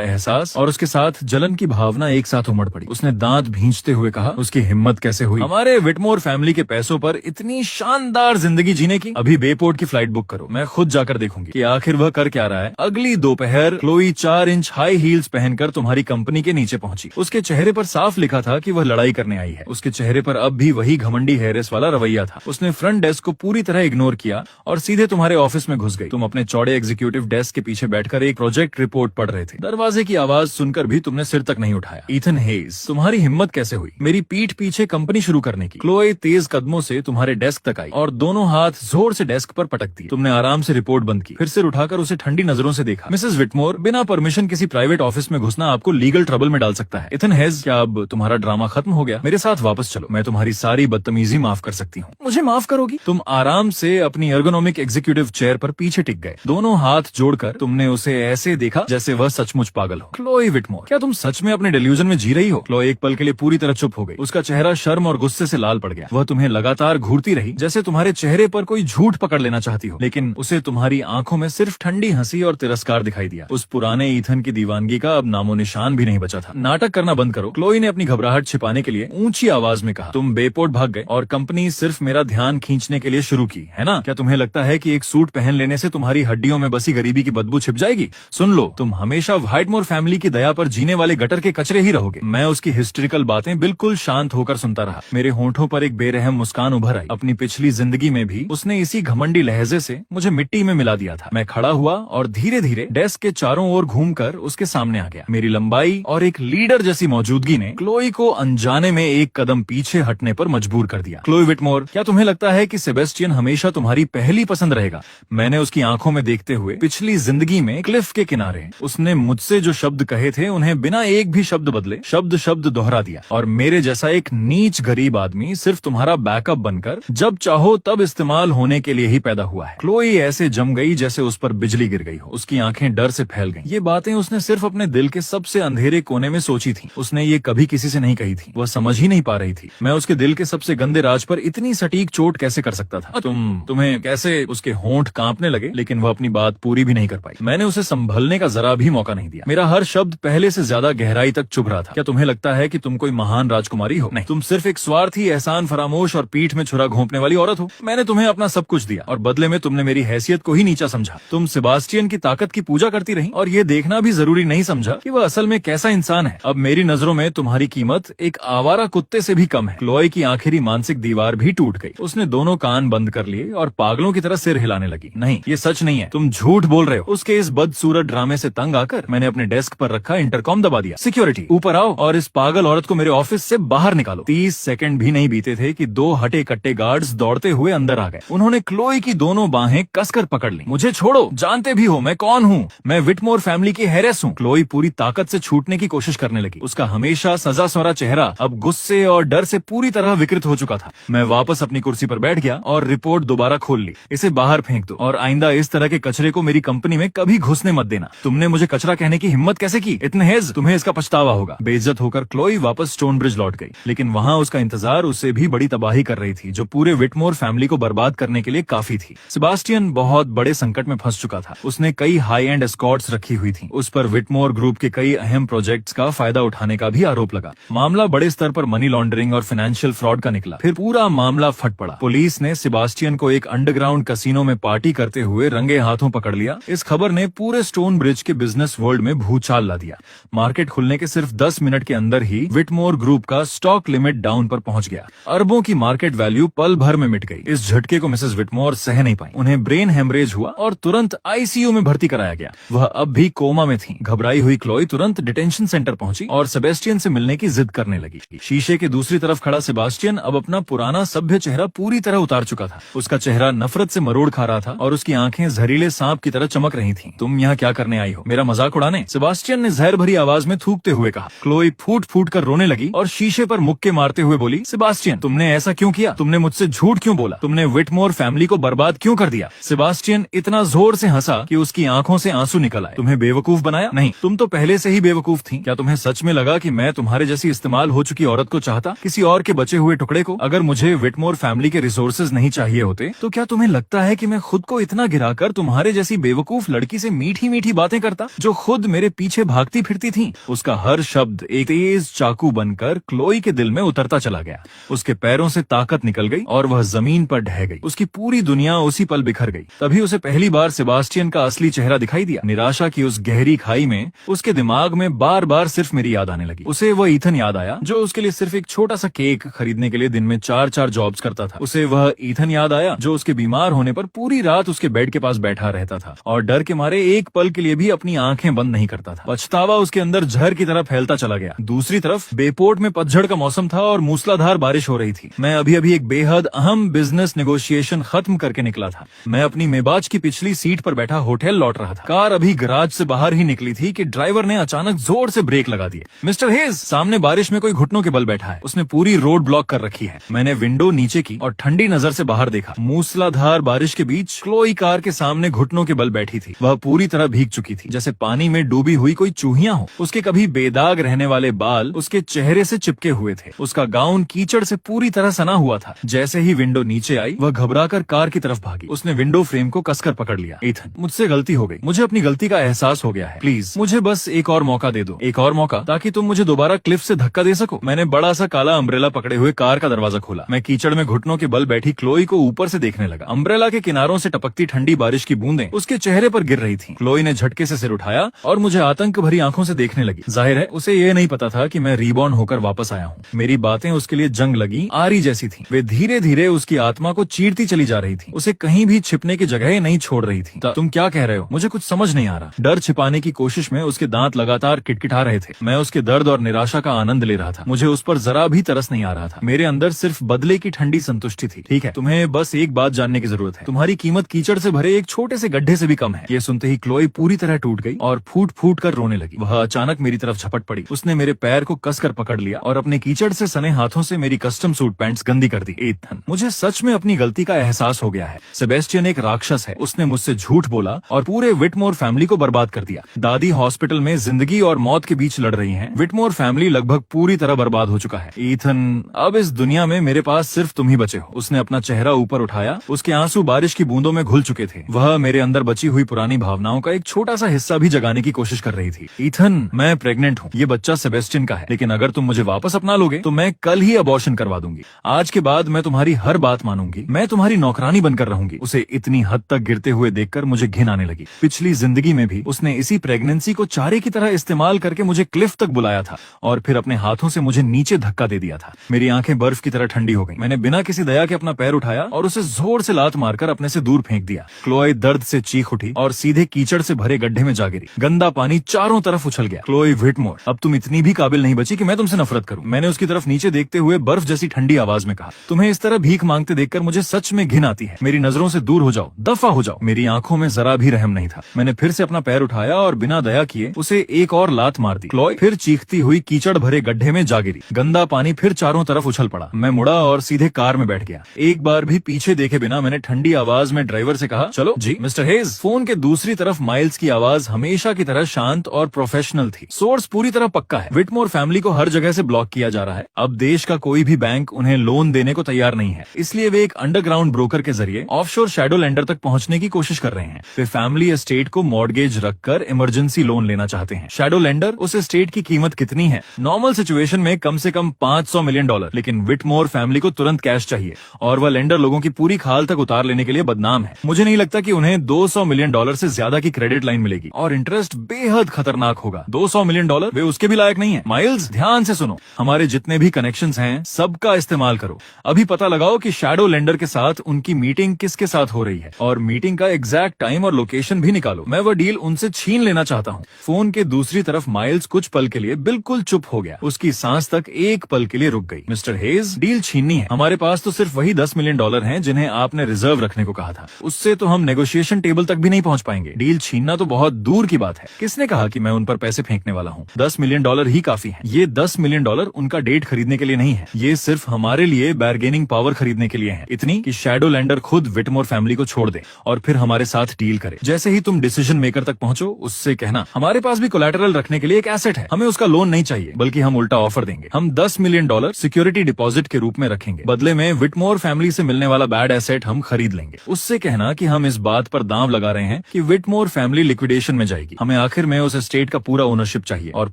एहसास और उसके साथ जलन की भावना एक साथ उमड़ पड़ी। उसने दांत भींचते हुए कहा, उसकी हिम्मत कैसे हुई हमारे विटमोर फैमिली के पैसों पर इतनी शानदार जिंदगी जीने की? अभी बेपोर्ट की फ्लाइट बुक करो, मैं खुद जाकर देखूंगी कि आखिर वह कर क्या रहा है। अगली दोपहर क्लोई 4 इंच हाई हील्स पहनकर तुम्हारी कंपनी के नीचे पहुंची। उसके चेहरे पर साफ लिखा था कि वह लड़ाई करने आई है। उसके चेहरे पर अब भी वही घमंडी हैरिस वाला रवैया था। उसने फ्रंट डेस्क को पूरी तरह इग्नोर किया और सीधे तुम्हारे ऑफिस में घुस गई। तुम अपने चौड़े एग्जीक्यूटिव डेस्क के पीछे बैठकर एक प्रोजेक्ट रिपोर्ट पढ़ रहे थे। दरवाजे की आवाज सुनकर भी तुमने सिर तक नहीं उठाया। ईथन हेज, तुम्हारी हिम्मत कैसे हुई मेरी पीठ पीछे कंपनी शुरू करने की? क्लोई तेज कदमों से तुम्हारे डेस्क तक आई और दोनों हाथ जोर से डेस्क पर पटक दिए। तुमने आराम से रिपोर्ट बंद की, फिर सिर उठाकर उसे ठंडी नजरों से देखा। मिसेस विटमोर, बिना परमिशन किसी प्राइवेट ऑफिस में घुसना आपको लीगल ट्रबल में डाल सकता है। इथन हेज, क्या अब तुम्हारा ड्रामा खत्म हो गया? मेरे साथ वापस चलो, मैं तुम्हारी सारी बदतमीजी माफ कर सकती हूँ। मुझे माफ करोगी? तुम आराम से अपनी एर्गोनॉमिक एग्जीक्यूटिव चेयर पर पीछे टिक गए। दोनों हाथ जोड़कर तुमने उसे ऐसे देखा जैसे वह सचमुच पागल हो। क्लोई विटमोर, क्या तुम सच में अपने डिल्यूजन में जी रही हो? क्लोई एक पल के लिए पूरी तरह चुप हो गई। उसका चेहरा शर्म और गुस्से से लाल पड़ गया। वह तुम्हें लगातार घूरती रही जैसे तुम्हारे चेहरे पर कोई झूठ पकड़ लेना चाहती हो, लेकिन उसे तुम्हारी आंखों में सिर्फ ठंडी हंसी और तिरस्कार दिखाई दिया। उस पुराने ईथन की दीवानगी का अब नामो निशान भी नहीं बचा था। नाटक करना बंद करो, क्लोई ने अपनी घबराहट छिपाने के लिए ऊंची आवाज में कहा। तुम बेपोर्ट भाग गए और कंपनी सिर्फ मेरा ध्यान खींचने के लिए शुरू की, है ना? क्या तुम्हें लगता है कि एक सूट पहन लेने से तुम्हारी हड्डियों में बसी गरीबी की बदबू छिप जाएगी? सुन लो, तुम हमेशा व्हाइटमोर फैमिली की दया पर जीने वाले गटर के कचरे ही रहोगे। मैं उसकी हिस्ट्रिकल बातें बिल्कुल शांत होकर सुनता रहा। मेरे होंठों पर एक बेरहम मुस्कान उभर आई। अपनी पिछली जिंदगी में भी उसने इसी घमंडी लहजे से मुझे मिट्टी में मिला दिया था। मैं खड़ा हुआ और धीरे धीरे डेस्क के चारों ओर घूमकर उसके सामने आ गया। मेरी लंबाई और एक लीडर जैसी मौजूदगी ने क्लोई को अनजाने में एक कदम पीछे हटने पर मजबूर कर दिया। क्लोई विटमोर, क्या तुम्हें लगता है कि सेबेस्टियन हमेशा तुम्हारी पहली पसंद रहेगा? मैंने उसकी आंखों में देखते हुए पिछली जिंदगी में क्लिफ के किनारे उसने मुझसे जो शब्द कहे थे उन्हें बिना एक भी शब्द बदले शब्द शब्द दोहरा दिया। और मेरे जैसा एक नीच गरीब आदमी सिर्फ तुम्हारा बैकअप बनकर जब चाहो तब इस्तेमाल होने के लिए ही पैदा हुआ है। क्लोई ऐसे जम गई जैसे उस पर बिजली गिर गई हो। उसकी आंखें डर से फैल गईं। ये बातें उसने सिर्फ अपने दिल के सबसे अंधेरे कोने में सोची थी। उसने ये कभी किसी से नहीं कही थी। वह समझ ही नहीं पा रही थी मैं उसके दिल के सबसे गंदे राज पर इतनी सटीक चोट कैसे कर सकता था। तुम्हें कैसे उसके होंठ कांपने लगे, लेकिन वह अपनी बात पूरी भी नहीं कर पाई। मैंने उसे संभलने का जरा भी मौका नहीं दिया। मेरा हर शब्द पहले से ज्यादा गहराई तक चुभ रहा था। क्या तुम्हें लगता है कि तुम कोई महान राजकुमारी हो? नहीं, तुम सिर्फ एक स्वार्थी, एहसान फरामोश और पीठ में छुरा घोंपने वाली औरत हो। मैंने तुम्हें अपना सब कुछ दिया और बदले में तुमने मेरी हैसियत को ही नीचा समझा। तुम सेबास्टियन की ताकत की पूजा करती रही और ये देखना भी जरूरी नहीं समझा कि वह असल में कैसा इंसान है। अब मेरी नजरों में तुम्हारी कीमत एक आवारा कुत्ते से भी कम है। क्लोई की आखिरी मानसिक दीवार भी टूट गई। उसने दोनों कान बंद कर लिए और पागलों की तरह सिर हिलाने लगी। नहीं, ये सच नहीं है, तुम झूठ बोल रहे हो। उसके इस बदसूरत ड्रामे से तंग आकर मैंने अपने डेस्क पर रखा इंटरकॉम दबा दिया। सिक्योरिटी, ऊपर आओ और इस पागल औरत को मेरे ऑफिस से बाहर निकालो। 30 सेकंड भी नहीं बीते थे कि 2 हटे कट्टे गार्ड्स दौड़ते हुए अंदर आ गए। उन्होंने क्लोई की दोनों बाहें कसकर पकड़ ली। मुझे छोड़ो, जानते भी हो मैं कौन हूँ? मैं विटमोर फैमिली की हेरेस हूँ। क्लोई पूरी ताकत से छूटने की कोशिश करने लगी। उसका हमेशा सजा सवरा चेहरा अब गुस्से और डर से पूरी तरह विकृत हो चुका था। मैं वापस अपनी कुर्सी पर बैठ गया और रिपोर्ट दोबारा खोल ली। इसे बाहर फेंक दो और आइंदा इस तरह के कचरे को मेरी कंपनी में कभी घुसने मत देना। तुमने मुझे कचरा कहने की हिम्मत कैसे की? इतने हेज, तुम्हें इसका पछतावा होगा। बेइज्जत होकर क्लोई वापस स्टोन ब्रिज लौट गई, लेकिन वहाँ उसका इंतजार उससे भी बड़ी तबाही कर रही थी, जो पूरे विटमोर फैमिली को बर्बाद करने के लिए काफी थी। सेबास्टियन बहुत बड़े संकट में फंस चुका था। उसने कई हाई एंड एस्कॉर्ट्स रखी हुई थी। उस पर विटमोर ग्रुप के कई अहम प्रोजेक्ट्स का फायदा उठाने का भी आरोप लगा। मामला बड़े स्तर पर मनी लॉन्ड्रिंग और फाइनेंशियल फ्रॉड का निकला। फिर पूरा मामला फट पड़ा। पुलिस ने सेबास्टियन को एक अंडरग्राउंड कसिनो में पार्टी करते हुए रंगे हाथों पकड़ लिया। इस खबर ने पूरे स्टोन ब्रिज के बिजनेस वर्ल्ड में भूचाल ला दिया। मार्केट खुलने के सिर्फ 10 मिनट के अंदर ही विटमोर ग्रुप का स्टॉक लिमिट डाउन पर पहुंच गया। अरबों की मार्केट वैल्यू पल भर में मिट गई। इस झटके को मिसेस विटमोर सह नहीं पाई। उन्हें ब्रेन हेमरेज हुआ और तुरंत आईसीयू में भर्ती कराया गया। वह अब भी कोमा में थी। घबराई हुई क्लोई तुरंत डिटेंशन सेंटर पहुंची और सेबेस्टियन से मिलने की जिद करने लगी। शीशे के दूसरी तरफ खड़ा सेबास्टियन अब अपना पुराना सभ्य चेहरा पूरी तरह उतार चुका था। उसका चेहरा नफरत से मरोड़ खा रहा खड़ा था और उसकी आंखें जहरीले सांप की तरह चमक रही थीं। तुम यहाँ क्या करने आई हो? मेरा मजाक उड़ाने? सेबास्टियन ने जहर भरी आवाज में थूकते हुए कहा। क्लोई फूट फूट कर रोने लगी और शीशे पर मुक्के मारते हुए बोली, सेबास्टियन, तुमने ऐसा क्यों किया? तुमने मुझसे झूठ क्यों बोला? तुमने विटमोर फैमिली को बर्बाद क्यों कर दिया? सेबास्टियन इतना जोर से हंसा कि उसकी आंखों से आंसू निकल आए। तुम्हें बेवकूफ बनाया? नहीं, तुम तो पहले से ही बेवकूफ थी। क्या तुम्हें सच में लगा कि मैं तुम्हारे जैसी इस्तेमाल हो चुकी औरत को चाहता, किसी और के बचे हुए टुकड़े को? अगर मुझे विटमोर फैमिली के रिसोर्सेज नहीं चाहिए होते तो क्या तुम्हें लगता है कि मैं खुद को इतना गिराकर तुम्हारे जैसी बेवकूफ लड़की से मीठी मीठी बातें करता, जो खुद मेरे पीछे भागती फिरती थी? उसका हर शब्द एक तेज चाकू बनकर क्लोई के दिल में उतरता चला गया। उसके पैरों से ताकत निकल गई और वह जमीन पर ढह गई। उसकी पूरी दुनिया उसी पल बिखर गई। तभी उसे पहली बार सेबास्टियन का असली चेहरा दिखाई दिया। निराशा की उस गहरी खाई में उसके दिमाग में बार बार सिर्फ मेरी याद आने लगी। उसे वह ईथन याद आया जो उसके लिए सिर्फ एक छोटा सा केक खरीदने के लिए दिन में 4-4 जॉब्स करता था। उसे वह ईथन याद आया जो उसके बीमार होने पर पूरी रात उसके बेड के पास बैठा रहता था और डर के मारे एक पल के लिए भी अपनी आंखें बंद नहीं करता था। पछतावा उसके अंदर जहर की तरह फैलता चला गया। दूसरी तरफ बेपोर्ट में पतझड़ का मौसम था और मूसलाधार बारिश हो रही थी। मैं अभी अभी एक बेहद अहम बिजनेस नेगोशिएशन खत्म करके निकला था। मैं अपनी मेबाज की पिछली सीट पर बैठा होटल लौट रहा था। कार अभी गराज से बाहर ही निकली थी कि ड्राइवर ने अचानक जोर से ब्रेक लगा दिए। मिस्टर हेज, सामने बारिश में कोई घुटनों के बल बैठा है। उसने पूरी रोड ब्लॉक कर रखी है। मैंने विंडो नीचे की और ठंडी नजर से बाहर देखा। मूसलाधार बारिश के बीच क्लोई कार के सामने घुटनों के बल बैठी थी। वह पूरी तरह भीग चुकी थी, जैसे पानी में डूबी हुई कोई चूहियां हो। उसके कभी बेदाग रहने वाले बाल उसके चेहरे से चिपके हुए थे। उसका गाउन कीचड़ से पूरी तरह सना हुआ था। जैसे ही विंडो नीचे आई, वह घबराकर कार की तरफ भागी। उसने विंडो फ्रेम को कसकर पकड़ लिया। ईथन, मुझसे गलती हो गई। मुझे अपनी गलती का एहसास हो गया है। प्लीज मुझे बस एक और मौका दे दो। एक और मौका, ताकि तुम मुझे दोबारा क्लिफ से धक्का दे सको। मैंने बड़ा सा काला अम्ब्रेला पकड़े हुए कार का दरवाजा खोला। मैं कीचड़ में घुटनों के बल बैठी क्लोई को ऊपर से देखने लगा। अम्ब्रेला के किनारों से टपकती ठंडी बारिश की बूंदें उसके चेहरे पर गिर रही थी। क्लोई ने झटके से सिर उठाया और मुझे आतंक भरी आंखों से देखने लगी। जाहिर है उसे ये नहीं पता था कि मैं रीबॉर्न होकर वापस आया हूँ। मेरी बातें उसके लिए जंग लगी आरी जैसी थी। वे धीरे धीरे उसकी आत्मा को चीरती चली जा रही थी। उसे कहीं भी छिपने की जगह नहीं छोड़ रही थी। तुम क्या कह रहे हो? मुझे कुछ समझ नहीं आ रहा। डर छिपाने की कोशिश में उसके दांत लगातार किटकिटा रहे थे। मैं उसके दर्द और निराशा का आनंद ले रहा था। मुझे उस पर जरा भी तरस नहीं आ रहा था। मेरे अंदर सिर्फ बदले की ठंडी संतुष्टि थी। ठीक है, तुम्हें बस एक बात जानने की जरूरत है। तुम्हारी कीमत कीचड़ से भरे एक छोटे से गड्ढे से भी कम है। ये सुनते ही क्लोई पूरी तरह टूट गई और फूट फूट कर रोने लगी। वह अचानक मेरी तरफ झपट पड़ी। उसने मेरे पैर को कसकर पकड़ लिया और अपने कीचड़ से सने हाथों से मेरी कस्टम सूट पैंट्स गंदी कर दी। ईथन, मुझे सच में अपनी गलती का एहसास हो गया है। सेबेस्टियन एक राक्षस है। उसने मुझसे झूठ बोला और पूरे विटमोर फैमिली को बर्बाद कर दिया। दादी हॉस्पिटल में जिंदगी और मौत के बीच लड़ रही हैं। विटमोर फैमिली लगभग पूरी तरह बर्बाद हो चुका है। ईथन, अब इस दुनिया में मेरे पास सिर्फ तुम ही बचे हो। उसने अपना चेहरा ऊपर उठाया। उसके आंसू बारिश की बूंदों में घुल चुके थे। वह मेरे अंदर बची हुई पुरानी भावनाओं का एक छोटा सा हिस्सा भी जगाने की कोशिश कर रही थी। ईथन, मैं प्रेग्नेंट हूँ। ये बच्चा सेबेस्टियन का है, लेकिन अगर तुम मुझे वापस अपना लोगे तो मैं कल ही अबॉर्शन करवा दूंगी। आज के बाद मैं तुम्हारी हर बात मानूंगी। मैं तुम्हारी नौकरानी बनकर रहूंगी। उसे इतनी हद तक गिरते हुए देखकर मुझे घिन आने लगी। पिछली जिंदगी में भी उसने इसी प्रेगनेंसी को चारे की तरह इस्तेमाल करके मुझे क्लिफ तक बुलाया था और फिर अपने हाथों से मुझे नीचे धक्का दे दिया था। मेरी आंखें बर्फ की तरह ठंडी हो गईं। मैंने बिना किसी दया के अपना पैर उठाया और उसे जोर से लात मारकर अपने से दूर फेंक दिया। क्लोई दर्द से चीख उठी और सीधे कीचड़ से भरे गड्ढे में जा गिरी। गंदा पानी चारों तरफ उछल गया। क्लोई विटमोर, अब तुम इतनी भी काबिल नहीं बची कि मैं तुमसे नफरत करूं। मैंने उसकी तरफ नीचे देखते हुए बर्फ जैसी ठंडी आवाज में कहा, तुम्हें इस तरह भीख मांगते देखकर मुझे सच में घिन आती है। मेरी नजरों से दूर हो जाओ, दफा हो जाओ। मेरी आंखों में जरा भी रहम नहीं था। मैंने फिर से अपना पैर उठाया और बिना दया किए उसे एक और लात मार दी। क्लोई फिर चीखती हुई कीचड़ भरे गड्ढे में जा गिरी। गंदा पानी फिर चारों तरफ उछल पड़ा। मैं मुड़ा और सीधे कार में बैठ गया। एक बार भी पीछे देखे बिना मैंने ठंडी आवाज में ड्राइवर से कहा, चलो जी मिस्टर हेज। फोन के दूसरी तरफ माइल्स की आवाज हमेशा की तरह शांत और प्रोफेशनल थी। सोर्स पूरी तरह पक्का है। विटमोर फैमिली को हर जगह से ब्लॉक किया जा रहा है। अब देश का कोई भी बैंक उन्हें लोन देने को तैयार नहीं है, इसलिए वे एक अंडरग्राउंड ब्रोकर के जरिए ऑफशोर शैडो लेंडर तक पहुंचने की कोशिश कर रहे हैं। वे फैमिली एस्टेट को मॉर्गेज रखकर इमरजेंसी लोन लेना चाहते हैं। शैडो लेंडर, उस एस्टेट की कीमत कितनी है? नॉर्मल सिचुएशन में कम से कम $500 मिलियन, लेकिन विटमोर फैमिली को तुरंत कैश चाहिए और वह लेंडर लोगों की पूरी खाल तक उतार लेने के लिए बदनाम है। मुझे नहीं लगता कि उन्हें $200 मिलियन से ज्यादा की क्रेडिट लाइन मिलेगी और इंटरेस्ट बेहद खतरनाक होगा। $200 मिलियन, वे उसके भी लायक नहीं है। माइल्स, ध्यान से सुनो। हमारे जितने भी कनेक्शंस हैं सबका इस्तेमाल करो। अभी पता लगाओ कि शैडो लेंडर के साथ उनकी मीटिंग किसके साथ हो रही है और मीटिंग का एग्जैक्ट टाइम और लोकेशन भी निकालो। मैं वह डील उनसे छीन लेना चाहता हूँ। फोन के दूसरी तरफ माइल्स कुछ पल के लिए बिल्कुल चुप हो गया। उसकी सांस तक एक पल के लिए रुक गई। मिस्टर हेज, डील छीननी है। हमारे पास तो सिर्फ वही $10 मिलियन हैं जिन्हें आपने रिजर्व रखने को कहा कहा था, उससे तो हम नेगोशिएशन टेबल तक भी नहीं पहुंच पाएंगे। डील छीनना तो बहुत दूर की बात है। किसने कहा कि मैं उन पर पैसे फेंकने वाला हूँ? $10 मिलियन ही काफी है। ये $10 मिलियन उनका डेट खरीदने के लिए नहीं है, ये सिर्फ हमारे लिए बार्गेनिंग पावर खरीदने के लिए है। इतनी कि शैडो लैंडर खुद विटमोर फैमिली को छोड़ दे और फिर हमारे साथ डील करे। जैसे ही तुम डिसीजन मेकर तक पहुंचो, उससे कहना हमारे पास भी कोलैटरल रखने के लिए एक एसेट है, हमें उसका लोन नहीं चाहिए, बल्कि हम उल्टा ऑफर देंगे। हम $10 मिलियन सिक्योरिटी डिपॉजिट के रूप में रखेंगे, बदले में विटमोर फैमिली से मिलने वाला बैड एसेट हम खरीद लेंगे। उससे कहना कि हम इस बात पर दांव लगा रहे हैं कि विटमोर फैमिली लिक्विडेशन में जाएगी, हमें आखिर में उस एस्टेट का पूरा ओनरशिप चाहिए और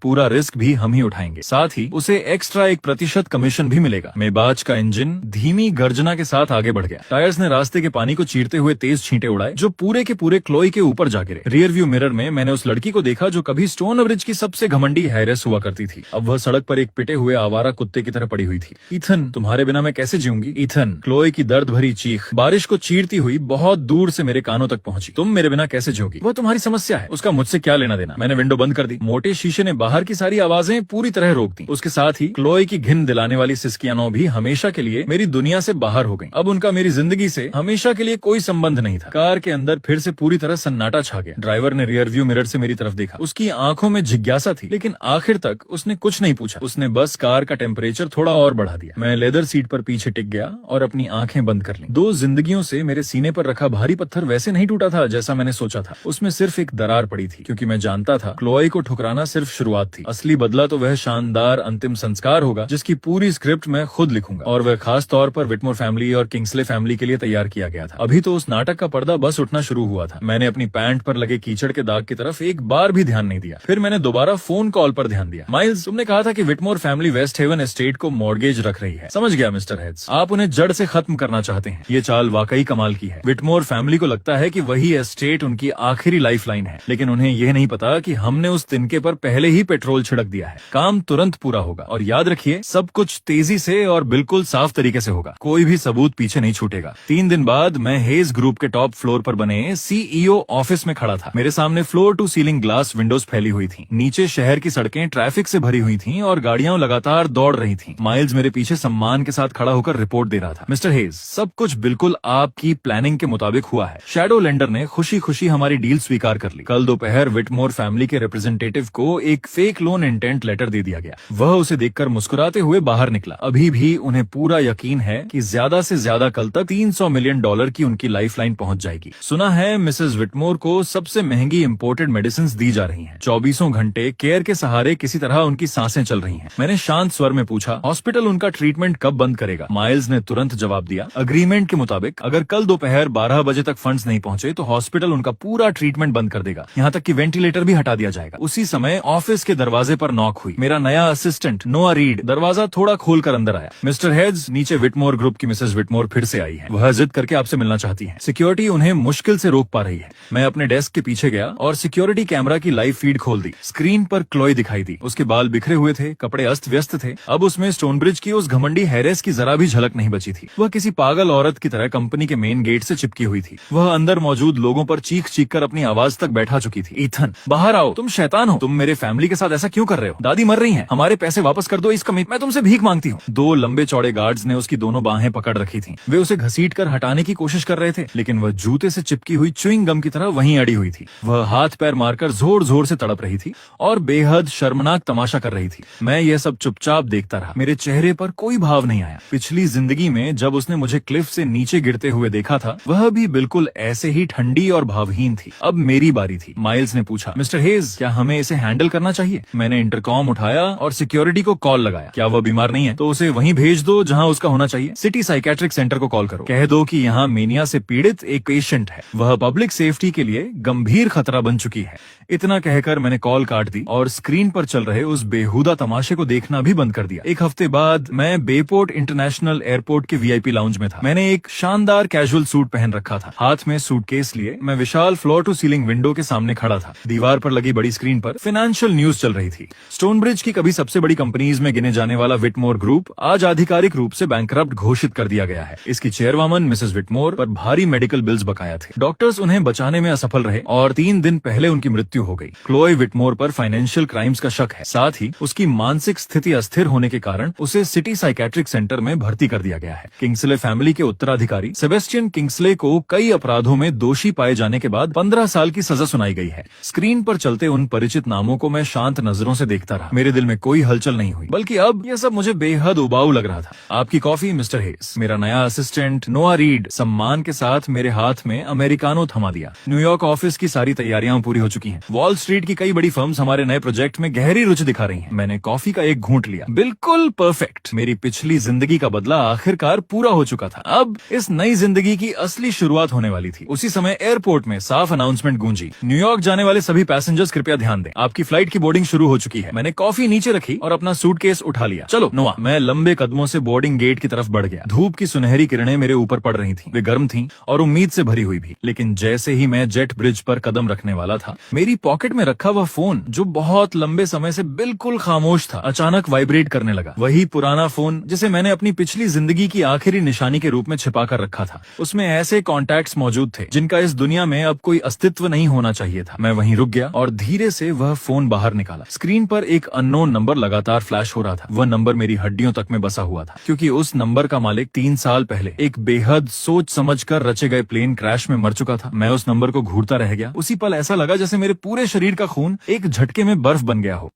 पूरा रिस्क भी हम ही उठाएंगे। साथ ही उसे एक्स्ट्रा 1% कमीशन भी मिलेगा। मेबाज का इंजन धीमी गर्जना के साथ आगे बढ़ गया। टायर्स ने रास्ते के पानी को चीरते हुए तेज छींटे उड़ाए, जो पूरे के पूरे क्लोई के ऊपर जा गिरे। रियर व्यू मिरर में मैंने उस लड़की को देखा जो कभी स्टोन ब्रिज की सबसे घमंडी हेरेस हुआ करती थी। अब वह सड़क पर एक पिटे हुए आवारा कुत्ते की तरह पड़ी हुई थी। ईथन, तुम्हारे बिना मैं कैसे जीऊंगी? ईथन, क्लोई की दर्द भरी चीख बारिश को चीरती हुई बहुत दूर से मेरे कानों तक पहुंची। तुम मेरे बिना कैसे जीओगी? वह तुम्हारी समस्या है, उसका मुझसे क्या लेना देना? मैंने विंडो बंद कर दी। मोटे शीशे ने बाहर की सारी आवाजें पूरी तरह रोक दी। उसके साथ ही क्लोई की घिन दिलाने वाली सिसकियां भी हमेशा के लिए मेरी दुनिया से बाहर हो गईं। अब उनका मेरी जिंदगी से हमेशा के लिए कोई संबंध नहीं था। कार के अंदर फिर से पूरी तरह सन्नाटा छा गया। ड्राइवर ने रियर व्यू मिरर से मेरी तरफ देखा। उसकी आंखों में जिज्ञासा थी, लेकिन आखिर तक उसने कुछ नहीं पूछा। उसने बस कार का टेम्परेचर थोड़ा और बढ़ा दिया। मैं लेदर सीट पर पीछे टिक गया और अपनी आंखें बंद कर ली। 2 जिंदगियों से मेरे सीने पर रखा भारी पत्थर वैसे नहीं टूटा था जैसा मैंने सोचा था। उसमें सिर्फ एक दरार पड़ी थी, क्योंकि मैं जानता था क्लोई को ठुकराना सिर्फ शुरुआत थी। असली बदला तो वह शानदार अंतिम संस्कार होगा जिसकी पूरी स्क्रिप्ट मैं खुद लिखूंगा, और वह खास तौर पर विटमोर फैमिली और किंग्सले फैमिली के लिए तैयार किया गया था। अभी तो उस नाटक का पर्दा बस उठना शुरू हुआ था। मैंने अपनी पैंट पर लगे कीचड़ के दाग की तरफ एक बार भी ध्यान नहीं दिया। फिर मैंने दोबारा फोन कॉल पर ध्यान दिया। माइल्स, तुमने कहा था कि विटमोर फैमिली वेस्ट हेवन एस्टेट को मॉर्गेज रख रही है। समझ गया मिस्टर हेड्स, आप उन्हें जड़ से खत्म करना चाहते हैं। ये चाल वाकई कमाल की है। विटमोर फैमिली को लगता है कि वही एस्टेट उनकी आखिरी लाइफलाइन है, लेकिन उन्हें यह नहीं पता कि हमने उस तिनके पर पहले ही पेट्रोल छिड़क दिया है। काम तुरंत पूरा होगा, और याद रखिए सब कुछ तेजी से और बिल्कुल साफ तरीके से होगा। कोई भी सबूत पीछे नहीं छूटेगा। 3 दिन बाद मैं हेज ग्रुप के टॉप फ्लोर पर बने CEO ऑफिस में खड़ा था। मेरे सामने floor to ceiling glass windows फैली हुई थी। नीचे शहर की सड़कें ट्रैफिक से भरी हुई थीं और गाड़ियां लगातार दौड़ रही थीं। माइल्स मेरे पीछे सम्मान के साथ खड़ा होकर रिपोर्ट दे रहा था। मिस्टर हेज, सब कुछ बिल्कुल आपकी प्लानिंग के मुताबिक हुआ है। शैडो लेंडर ने खुशी खुशी हमारी डील स्वीकार कर ली। कल दोपहर विटमोर फैमिली के रिप्रेजेंटेटिव को एक फेक लोन इंटेंट लेटर दे दिया गया। वह उसे देखकर मुस्कुराते हुए बाहर निकला। अभी भी उन्हें पूरा यकीन है कि ज्यादा से ज्यादा कल तक $300 मिलियन की उनकी लाइफलाइन पहुंच जाएगी। सुना है मिसेस विटमोर को सबसे महंगी इंपोर्टेड मेडिसिन दी जा रही हैं। 24 घंटे केयर के सहारे किसी तरह उनकी सांसें चल रही हैं। मैंने शांत स्वर में पूछा, हॉस्पिटल उनका ट्रीटमेंट कब बंद करेगा? माइल्स ने तुरंत जवाब दिया, अग्रीमेंट के मुताबिक अगर कल दोपहर 12 बजे तक फंड्स नहीं पहुंचे तो हॉस्पिटल उनका पूरा ट्रीटमेंट बंद कर देगा, यहाँ तक कि वेंटिलेटर भी हटा दिया जाएगा। उसी समय ऑफिस के दरवाजे पर नॉक हुई। मेरा नया असिस्टेंट नोआ रीड दरवाजा थोड़ा खोलकर अंदर आया। मिस्टर हेड्स, नीचे विटमोर ग्रुप की मिसेस विटमोर फिर से आई है। वह जिद करके आपसे मिलना चाहती है। सिक्योरिटी उन्हें मुश्किल से रोक पा रही है। मैं अपने डेस्क के पीछे गया और सिक्योरिटी कैमरा की लाइव फीड खोल दी। स्क्रीन पर क्लोई दिखाई दी। उसके बाल बिखरे हुए थे, कपड़े अस्त व्यस्त थे। अब उसमें स्टोनब्रिज की उस घमंडी हेरेस की जरा भी झलक नहीं बची थी। वह किसी पागल औरत की तरह कंपनी के मेन गेट से चिपकी हुई थी। वह अंदर मौजूद लोगों पर चीख चीख कर अपनी आवाज तक बैठा चुकी थी। ईथन, बाहर आओ, तुम शैतान हो। तुम मेरे फैमिली के साथ ऐसा क्यों कर रहे हो? दादी मर रही है, हमारे पैसे वापस कर दो। इस कमिट मैं तुमसे भीख मांगती हूँ। 2 लंबे चौड़े गार्ड्स ने उसकी दोनों बाहें पकड़ रखी थी। वे उसे घसीट कर हटाने की कोशिश कर रहे थे, लेकिन वह जूते से चिपकी हुई च्युइंग गम की तरह वहीं अड़ी हुई थी। वह हाथ पैर मारकर जोर जोर से तड़प रही थी और बेहद शर्मनाक तमाशा कर रही थी। मैं यह सब चुपचाप देखता रहा। मेरे चेहरे पर कोई भाव नहीं आया। पिछली जिंदगी में जब उसने मुझे क्लिफ से नीचे गिरते हुए देखा था, वह भी बिल्कुल ऐसे ही ठंडी और भावहीन थी। अब मेरी बारी थी। माइल्स ने पूछा, मिस्टर हेज, क्या हमें इसे हैंडल करना चाहिए? मैंने इंटरकॉम उठाया और सिक्योरिटी को कॉल लगाया। क्या वह बीमार नहीं है? तो उसे वहीं भेज दो जहां उसका होना चाहिए। सिटी साइकेट्रिक सेंटर को कॉल करो। कह दो कि यहाँ मेनिया से पीड़ित एक पेशेंट है। वह पब्लिक सेफ्टी के लिए गंभीर खतरा बन चुकी है। इतना कहकर मैंने कॉल काट दी और स्क्रीन पर चल रहे उस बेहुदा तमाशे को देखना भी बंद कर दिया। 1 हफ्ते बाद मैं बेपोर्ट इंटरनेशनल एयरपोर्ट के VIP लाउंज में था। मैंने एक शानदार कैजुअल सूट पहन रखा था। हाथ में सूटकेस लिए मैं विशाल फ्लोर टू सीलिंग विंडो के सामने खड़ा था। दीवार पर लगी बड़ी स्क्रीन पर फाइनेंशियल न्यूज चल रही थी। स्टोनब्रिज की कभी सबसे बड़ी कंपनीज में गिने जाने वाला विटमोर ग्रुप आज आधिकारिक रूप से बैंकरप्ट घोषित कर दिया गया है। इसकी चेयरवुमन मिसेस विटमोर पर भारी मेडिकल बिल्स बकाया थे। डॉक्टर्स उन्हें बचाने में असफल रहे और 3 दिन पहले उनकी मृत्यु हो गई। क्लोई विटमोर पर फाइनेंशियल क्राइम्स का शक है। साथ ही उसकी मानसिक स्थिति अस्थिर होने के कारण उसे सिटी साइकेट्रिक सेंटर में भर्ती कर दिया गया है। किंग्सले फैमिली के उत्तराधिकारी सेबेस्टियन किंग्सले को कई अपराधों में दोषी पाए जाने के बाद 15 साल की सजा सुनाई गई है। स्क्रीन पर चलते उन परिचित नामों को मैं शांत नजरों से देखता रहा। मेरे दिल में कोई हलचल नहीं हुई, बल्कि अब यह सब मुझे बेहद उबाऊ लग रहा था। आपकी कॉफी मिस्टर हेस। मेरा नया असिस्टेंट नोआ रीड सम्मान के साथ मेरे हाथ में अमेरिकानो थमा दिया। न्यूयॉर्क ऑफिस की सारी तैयारियां पूरी हो चुकी हैं। वॉल स्ट्रीट की कई बड़ी फर्म्स हमारे नए प्रोजेक्ट में गहरी रुचि दिखा रही हैं। मैंने कॉफी का एक घूंट लिया। बिल्कुल परफेक्ट। मेरी पिछली जिंदगी का बदला आखिरकार पूरा हो चुका था। अब इस नई जिंदगी की असली शुरुआत होने वाली थी। उसी समय एयरपोर्ट में साफ अनाउंसमेंट गूंजी, न्यूयॉर्क जाने वाले सभी पैसेंजर्स कृपया ध्यान दें, आपकी फ्लाइट की बोर्डिंग शुरू हो चुकी है। मैंने कॉफी नीचे रखी और अपना सूटकेस उठा लिया। चलो नोआ। मैं लंबे कदमों से बोर्डिंग गेट की तरफ बढ़ गया। धूप की सुनहरी किरणें मेरे ऊपर पड़ रही थीं। वे गर्म थीं और उम्मीद से भरी हुई भी। लेकिन जैसे ही मैं जेट ब्रिज पर कदम रखने वाला था, मेरी पॉकेट में रखा वह फोन, जो बहुत लंबे समय से बिल्कुल खामोश था, अचानक वाइब्रेट करने लगा। वही पुराना फोन जिसे मैंने अपनी पिछली जिंदगी की आखिरी निशानी के रूप में छिपा कर रखा था। उसमें ऐसे कॉन्टैक्ट्स मौजूद थे जिनका इस दुनिया में अब कोई अस्तित्व नहीं होना चाहिए था। मैं वहीं रुक गया और धीरे से वह फोन बाहर निकाला। स्क्रीन पर एक अननोन नंबर लगातार फ्लैश हो रहा था। वह नंबर मेरी हड्डियों तक में बसा हुआ था, क्योंकि उस नंबर का मालिक 3 साल पहले एक बेहद सोच समझकर रचे गए प्लेन क्रैश में मर चुका था। मैं उस नंबर को घूरता रह गया। उसी पल ऐसा लगा जैसे मेरे पूरे शरीर का खून एक झटके में बर्फ बन गया हो।